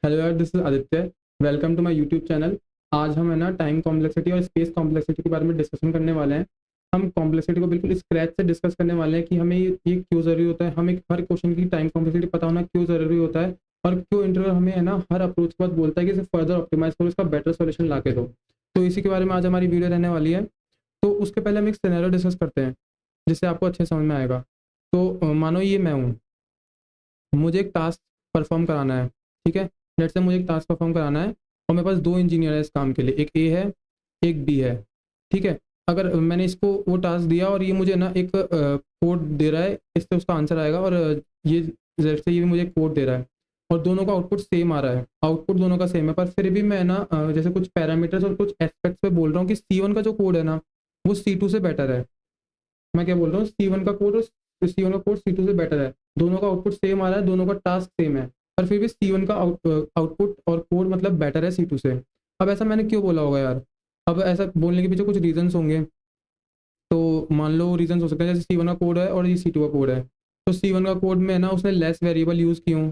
Hello यार, this is Aditya. Welcome to my YouTube channel. आज हम है ना टाइम कॉम्प्लेक्सिटी और स्पेस कॉम्प्लेक्सिटी के बारे में डिस्कशन करने वाले हैं। हम कॉम्प्लेक्सिटी को बिल्कुल स्क्रैच से डिस्कस करने वाले हैं कि हमें ये क्यों ज़रूरी होता है, हमें हर क्वेश्चन की टाइम कॉम्प्लेक्सिटी पता होना क्यों ज़रूरी होता है, और क्यों इंटरव्यू हमें है ना हर अप्रोच के बाद बोलता है कि इसे फर्दर ऑप्टिमाइज करो, इसका बेटर सोल्यूशन ला के दो। तो इसी के बारे में आज हमारी वीडियो रहने वाली है। तो उसके पहले हम एक सिनेरियो डिस्कस करते हैं जिससे आपको अच्छे समझ में आएगा। तो मानो ये मैं हूँ, मुझे एक टास्क परफॉर्म कराना है। ठीक है, लेट्स से मुझे एक टास्क परफॉर्म कराना है और मेरे पास दो इंजीनियर है इस काम के लिए, एक ए है एक बी है। ठीक है, अगर मैंने इसको वो टास्क दिया और ये मुझे ना एक कोड दे रहा है, इससे उसका आंसर आएगा, और ये लेट्स से ये भी मुझे कोड दे रहा है और दोनों का आउटपुट सेम आ रहा है, आउटपुट दोनों का सेम है, पर फिर भी मैं ना जैसे कुछ पैरामीटर्स और कुछ एस्पेक्ट्स पे बोल रहा हूँ कि C1 का जो कोड है ना वो C2 से बेटर है। मैं क्या बोल रहा हूँ, C1 का कोड और C1 का कोड C2 से बेटर है, दोनों का आउटपुट सेम आ रहा है, दोनों का टास्क सेम है, पर फिर भी C1 का आउटपुट और कोड मतलब बेटर है C2 से। अब ऐसा मैंने क्यों बोला होगा यार? अब ऐसा बोलने के पीछे कुछ रीजंस होंगे। तो मान लो रीजंस हो सकते हैं, जैसे C1 का कोड है और ये C2 का कोड है, तो C1 का कोड में ना उसने लेस वेरिएबल यूज़ किए,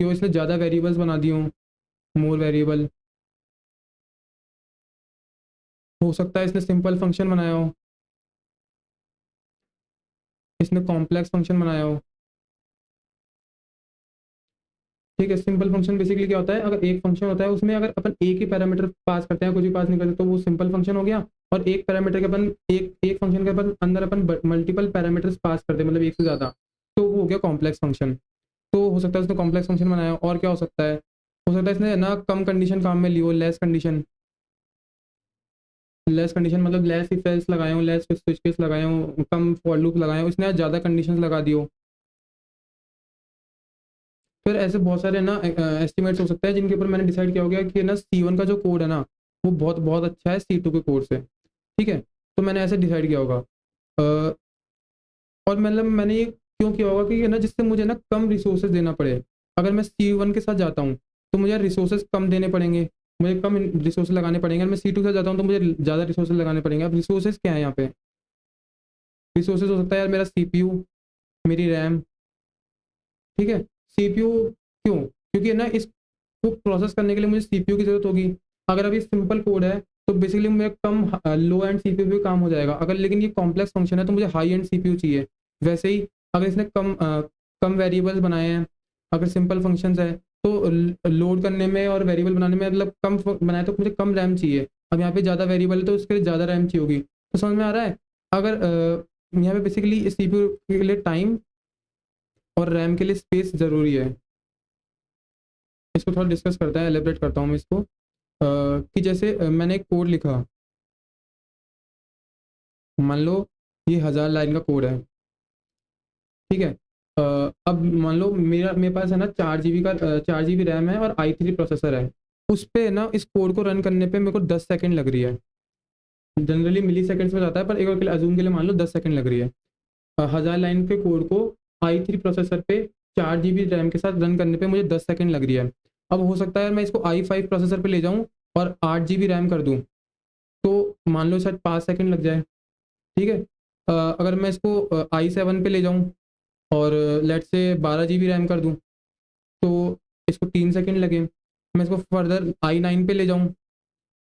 इसलिए ज़्यादा वेरिएबल्स बना दिए हों, मोर वेरिएबल। हो सकता है इसने सिंपल फंक्शन बनाया हो, इसने कॉम्प्लेक्स फंक्शन बनाया हो। ठीक है, सिंपल फंक्शन बेसिकली क्या होता है, अगर एक फंक्शन होता है उसमें अगर अपन एक ही पैरामीटर पास करते हैं, कुछ भी पास नहीं करते, तो वो सिंपल फंक्शन हो गया। और एक पैरामीटर के अपन एक एक फंक्शन के अपन अंदर अपन मल्टीपल पैरामीटर्स पास करते हैं, मतलब एक से ज़्यादा, तो वो हो गया कॉम्प्लेक्स फंक्शन। तो हो सकता है उसने कॉम्प्लेक्स फंक्शन बनाया हो। और क्या हो सकता है इसने ना कम कंडीशन काम में ली हो, लेस कंडीशन मतलब लेस इफ एल्स लगाए हो, लेस स्विच केस लगाए हो, कम फॉर लूप लगाए हो, इसने ज़्यादा कंडीशन लगा दी हो। फिर ऐसे बहुत सारे ना एस्टिमेट्स हो सकते हैं जिनके ऊपर मैंने डिसाइड किया हो गया कि ना C1 का जो कोड है ना वो बहुत बहुत अच्छा है C2 के कोड से। ठीक है, तो मैंने ऐसे डिसाइड किया होगा। अ, और मतलब मैंने ये क्यों किया होगा कि ना जिससे मुझे ना कम रिसोर्सेज देना पड़े। अगर मैं C1 के साथ जाता हूँ तो मुझे रिसोर्सेज कम देने पड़ेंगे, मुझे कम रिसोर्सेज लगाने पड़ेंगे। अगर मैं C2 के साथ जाता हूँ तो मुझे ज़्यादा रिसोर्सेज लगाने पड़ेंगे। अब रिसोर्सेज क्या है यहाँ पे? रिसोर्सेज हो सकता है यार मेरा CPU, मेरी रैम। ठीक है, CPU क्यों? क्योंकि ना इसको प्रोसेस करने के लिए मुझे CPU की ज़रूरत होगी। अगर अभी सिंपल कोड है तो बेसिकली मेरा कम लो एंड CPU पे काम हो जाएगा, अगर लेकिन ये कॉम्प्लेक्स फंक्शन है तो मुझे हाई एंड CPU चाहिए। वैसे ही अगर इसने कम वेरिएबल्स बनाए हैं, अगर सिंपल फंक्शंस है तो लोड करने में और वेरिएबल बनाने में मतलब कम बनाए तो मुझे कम रैम चाहिए। अब यहाँ पे ज़्यादा वेरिएबल है तो उसके लिए ज़्यादा रैम चाहिए होगी। तो समझ में आ रहा है? अगर यहाँ पे बेसिकली CPU के लिए टाइम और रैम के लिए स्पेस ज़रूरी है। इसको थोड़ा डिस्कस करते हैं, एलिब्रेट करता हूँ मैं इसको। कि जैसे मैंने एक कोड लिखा, मान लो ये 1000 लाइन का कोड है। ठीक है, अब मान लो मेरे पास है ना 4 GB का 4 GB रैम है और i3 प्रोसेसर है। उस पे ना इस कोड को रन करने पे मेरे को 10 सेकंड लग रही है। जनरली मिली सेकंड्स में जाता है, पर एक बार के लिए अजूम के लिए मान लो 10 सेकंड लग रही है। 1000 लाइन के कोड को i3 प्रोसेसर पे 4 GB रैम के साथ रन करने पे मुझे 10 सेकंड लग रही है। अब हो सकता है मैं इसको i5 प्रोसेसर पे ले जाऊँ और 8 GB रैम कर दूँ, तो मान लो शायद 5 सेकंड लग जाए। ठीक है, अगर मैं इसको i7 पे ले जाऊँ और लेट से 12 GB रैम कर दूँ, तो इसको 3 सेकंड लगे। मैं इसको फर्दर i9 पे ले जाऊँ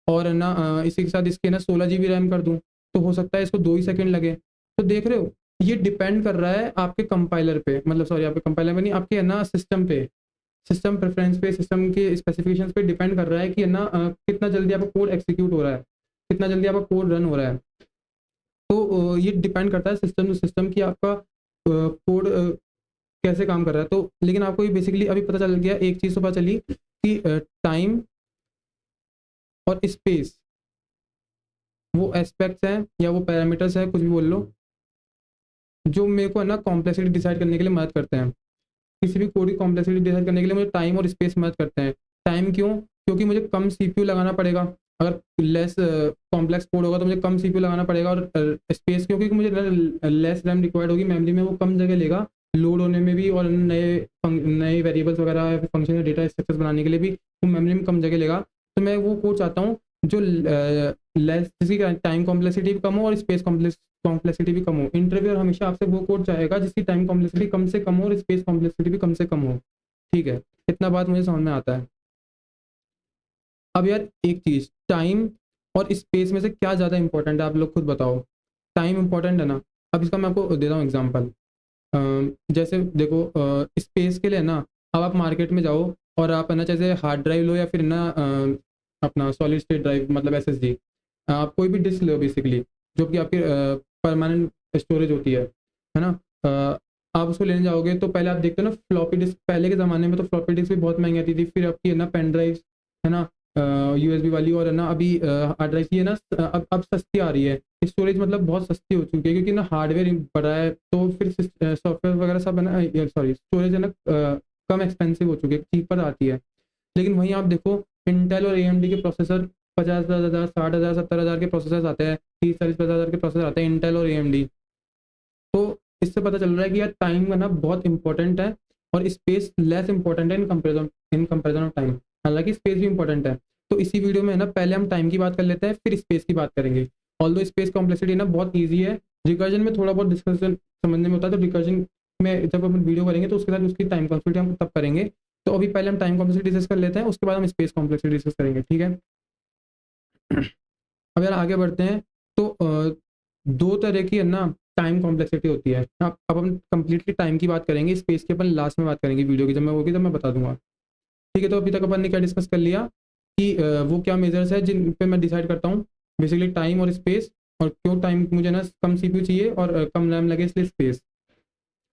और है ना इसी के साथ इसके ना 16 GB रैम कर दूँ, तो हो सकता है इसको 2 ही सेकंड लगे। तो देख रहे हो, ये डिपेंड कर रहा है आपके कंपाइलर पे, मतलब सॉरी आपके कंपाइलर पे नहीं, आपके है ना सिस्टम पे, सिस्टम प्रेफरेंस पे, सिस्टम के स्पेसिफिकेशंस पे डिपेंड कर रहा है कि है ना कितना जल्दी आपका कोड एग्जीक्यूट हो रहा है, कितना जल्दी आपका कोड रन हो रहा है। तो ये डिपेंड करता है सिस्टम टू सिस्टम कि आपका कोड कैसे काम कर रहा है। तो लेकिन आपको ये बेसिकली अभी पता चल गया, एक चीज़ तो पता चली कि टाइम और स्पेस वो एस्पेक्ट्स हैं या वो पैरामीटर्स हैं, कुछ भी बोल लो, जो मेरे को है ना कॉम्प्लेक्सिटी डिसाइड करने के लिए मदद करते हैं। किसी भी कोड की कॉम्प्लेक्सिटी डिसाइड करने के लिए मुझे टाइम और स्पेस मदद करते हैं। टाइम क्यों? क्योंकि मुझे कम CPU लगाना पड़ेगा। अगर लेस कॉम्प्लेक्स कोड होगा तो मुझे कम CPU लगाना पड़ेगा। और स्पेस क्योंकि मुझे लेस रैम रिक्वायर्ड होगी, मेमोरी में वो कम जगह लेगा लोड होने में भी, और नए वेरिएबल्स वगैरह फंक्शन डेटा स्ट्रक्चर्स बनाने के लिए भी वो मेमोरी में कम जगह लेगा। तो मैं वो कोड चाहता हूँ जो लेस, जिसकी टाइम कॉम्प्लेक्सिटी भी कम हो और स्पेस कॉम्प्लेक्सिटी भी कम हो। इंटरव्यूअर हमेशा आपसे वो कोड चाहेगा जिसकी टाइम कॉम्प्लेक्सिटी कम से कम हो और स्पेस कॉम्प्लेक्सिटी भी कम से कम हो। ठीक है, इतना बात मुझे समझ में आता है। अब यार एक चीज़, टाइम और स्पेस में से क्या ज़्यादा इंपॉर्टेंट है, आप लोग खुद बताओ। टाइम इंपॉर्टेंट है ना। अब इसका मैं आपको देता हूँ एग्जांपल। जैसे देखो, स्पेस के लिए ना, अब आप मार्केट में जाओ और आप है ना, जैसे हार्ड ड्राइव लो या फिर ना अपना सॉलिड स्टेट ड्राइव मतलब एसएसडी, आप कोई भी डिस्क लो बेसिकली, जो कि आपकी परमानेंट स्टोरेज होती है ना। आप उसको लेने जाओगे तो पहले आप देखते हो ना फ्लॉपी डिस्क, पहले के ज़माने में तो फ्लॉपी डिस्क भी बहुत महंगी आती थी, फिर आपकी है ना पेन ड्राइव है ना, यूएसबी वाली, और है ना अभी हार्ड ड्राइव की है ना, अब सस्ती आ रही है। स्टोरेज मतलब बहुत सस्ती हो चुकी है, क्योंकि ना हार्डवेयर बढ़ा है, तो फिर सॉफ्टवेयर वगैरह सब है ना, सॉरी स्टोरेज है ना, कम एक्सपेंसिव हो चुकी है, चीपर आती है। लेकिन वहीं आप देखो, इंटेल और एएमडी के प्रोसेसर 50,000, 60,000, 70,000 के प्रोसेसर आते हैं, 30, 40, 50,000 के प्रोसेसर आते हैं इंटेल और एएमडी। तो इससे पता चल रहा है कि यार टाइम का ना बहुत इंपॉर्टेंट है, और स्पेस लेस इंपॉर्टेंट है इन कंपेरिजन ऑफ टाइम। हालांकि स्पेस भी इंपॉर्टेंट है। तो इसी वीडियो में है ना, पहले हम टाइम की बात कर लेते हैं, फिर स्पेस की बात करेंगे। ऑल्दो स्पेस कॉम्प्लेक्सिटी ना बहुत ईजी है, रिकर्जन में थोड़ा बहुत डिस्कशन समझने में होता है, तो रिकर्जन में जब अपन वीडियो करेंगे तो उसके साथ उसकी टाइम कॉम्प्लेक्सिटी हम तब करेंगे। तो अभी पहले हम टाइम कॉम्प्लेक्सिटी डिस्कस कर लेते हैं, उसके बाद हम स्पेस कॉम्प्लेक्सिटी डिस्कस करेंगे, ठीक है। अब यार आगे बढ़ते हैं। तो दो तरह की है ना टाइम कॉम्प्लेक्सिटी होती है। अब हम कंप्लीटली टाइम की बात करेंगे, स्पेस की अपन लास्ट में बात करेंगे, वीडियो की जब मैं होगी तब मैं बता दूंगा। ठीक है, तो अभी तक अपन ने क्या डिस्कस कर लिया कि वो क्या मेजर्स है जिन पे मैं डिसाइड करता हूँ, बेसिकली टाइम और स्पेस, और क्यों टाइम मुझे ना कम सीपीयू चाहिए और कम रैम लगे, इसलिए स्पेस।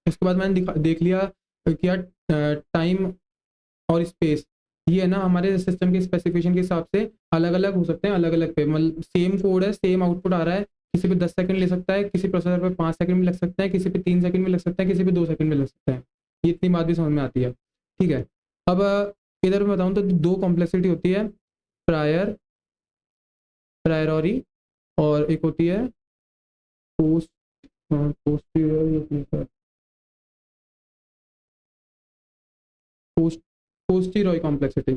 उसके बाद मैंने देख लिया कि यार टाइम और स्पेस ये है ना हमारे सिस्टम के स्पेसिफिकेशन के हिसाब से अलग अलग हो सकते हैं, अलग अलग पे, मतलब सेम कोड है, सेम आउटपुट आ रहा है, किसी पे 10 सेकंड ले सकता है, किसी प्रोसेसर पे 5 सेकंड भी लग सकता है, किसी पे 3 सेकंड भी लग सकता है, किसी पे 2 सेकंड भी लग सकता है। ये इतनी बात भी समझ में आती है, ठीक है। अब इधर मैं बताऊँ तो दो कॉम्प्लेक्सिटी होती है, प्रायर प्रायररी, और एक होती है post posterior post posterior complexity,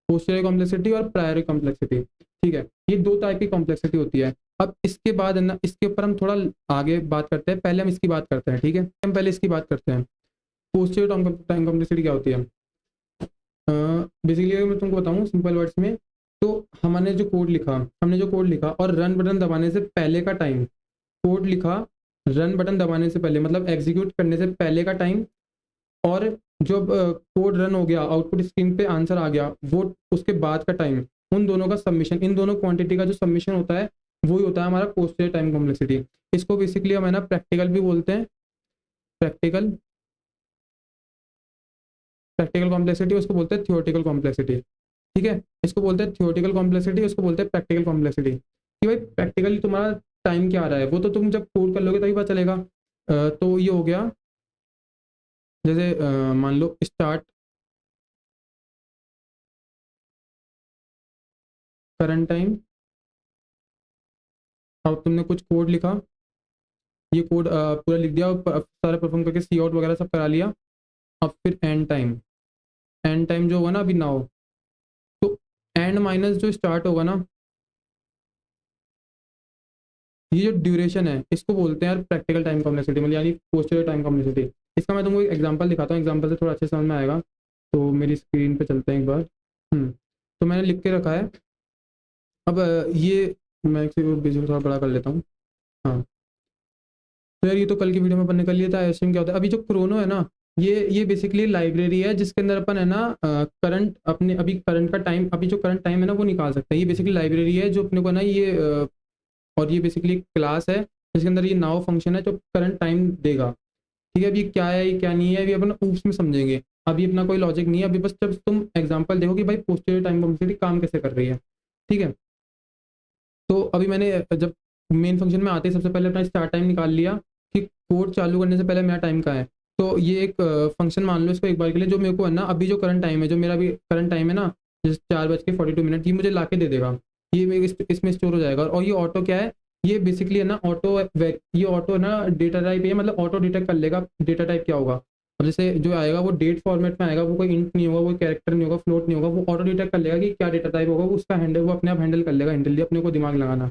posterior complexity और प्रायरी कॉम्प्लेक्सिटी, ठीक है। ये दो टाइप की कॉम्प्लेक्सिटी होती है। अब इसके बाद है ना, इसके ऊपर हम थोड़ा आगे बात करते हैं, पहले हम इसकी बात करते हैं, ठीक है, हम पहले इसकी बात करते हैं। पोस्टीरियर टाइम कॉम्प्लेक्सिटी क्या होती है। बेसिकली अगर मैं तुमको बताऊं सिंपल वर्ड्स में, तो हमने जो कोड लिखा और रन बटन दबाने से पहले का टाइम, कोड लिखा, रन बटन दबाने से पहले मतलब एग्जीक्यूट करने से पहले का टाइम, और जब कोड रन हो गया, आउटपुट स्क्रीन पे आंसर आ गया, वो उसके बाद का टाइम, उन दोनों का सबमिशन, इन दोनों क्वांटिटी का जो सबमिशन होता है, वही होता है हमारा पोस्टीरियर टाइम कॉम्प्लेक्सिटी। इसको बेसिकली हम है ना प्रैक्टिकल भी बोलते हैं, प्रैक्टिकल प्रैक्टिकल कॉम्प्लेक्सिटी, उसको बोलते हैं थियोरेटिकल कॉम्प्लेक्सिटी, ठीक है। इसको बोलते हैं थियोरेटिकल कॉम्प्लेक्सिटी, उसको बोलते हैं प्रैक्टिकल कॉम्प्लेक्सिटी। कि भाई प्रैक्टिकली तुम्हारा टाइम क्या आ रहा है, वो तो तुम जब कोड कर लोगे तभी पता चलेगा। तो ये हो गया, जैसे मान लो स्टार्ट करंट टाइम। अब तुमने कुछ कोड लिखा, ये कोड पूरा लिख दिया, सारा परफॉर्म करके सी आउट वगैरह सब करा लिया। अब फिर एंड टाइम जो होगा ना अभी ना हो, तो एंड माइनस जो स्टार्ट होगा ना, ये जो ड्यूरेशन है इसको बोलते हैं यार प्रैक्टिकल टाइम कॉम्प्लेक्सिटी, मतलब यानी पोस्टीरियर टाइम कॉम्प्लेक्सिटी। इसका मैं तुमको एक एग्जांपल दिखाता हूँ, एग्जांपल से थोड़ा अच्छे समझ में आएगा। तो मेरी स्क्रीन पे चलते हैं एक बार। तो मैंने लिख के रखा है। अब ये मैं इसे विजुअल थोड़ा बड़ा कर लेता हूँ। हाँ, तो यार ये तो कल की वीडियो में अपन ने कर लिया था, ऐसे में क्या होता है, अभी जो क्रोनो है ना, ये बेसिकली लाइब्रेरी है जिसके अंदर अपन है ना करंट, अपने अभी करंट का टाइम, अभी जो करंट टाइम है ना वो निकाल सकते हैं। ये बेसिकली लाइब्रेरी है जो अपने को ना ये और ये बेसिकली क्लास है जिसके अंदर ये नाउ फंक्शन है जो करंट टाइम देगा। ठीक है, अभी ये क्या है, ये क्या नहीं है, अभी अपन ऊप्स में समझेंगे। अभी अपना कोई लॉजिक नहीं है, अभी बस जब तुम एग्जांपल देखो कि भाई पोस्टीरियर टाइम कॉम्प्लेक्सिटी काम कैसे कर रही है, ठीक है। तो अभी मैंने जब मेन फंक्शन में आते ही सबसे पहले अपना स्टार्ट टाइम निकाल लिया कि कोड चालू करने से पहले मेरा टाइम का है। तो ये एक फंक्शन मान लो इसको एक बार के लिए, जो मेरे को है ना अभी जो करंट टाइम है, जो मेरा अभी करंट टाइम है ना, जैसे 4:42, ये मुझे ला के दे देगा। ये मेरे इसमें स्टोर हो जाएगा। और ये ऑटो क्या है, ये बेसिकली है ना ऑटो, ये ऑटो ना डेटा टाइप है, मतलब ऑटो डिटेक्ट कर लेगा डेटा टाइप क्या होगा। अब जैसे जो आएगा वो डेट फॉर्मेट में आएगा, वो कोई इंट नहीं होगा, वो कैरेक्टर नहीं होगा, फ्लोट नहीं होगा, वो ऑटो डिटेक्ट कर लेगा कि क्या डेटा टाइप होगा, वो उसका हैंडल वो अपने आप हैंडल कर लेगा, हैंडल अपने को दिमाग लगाना,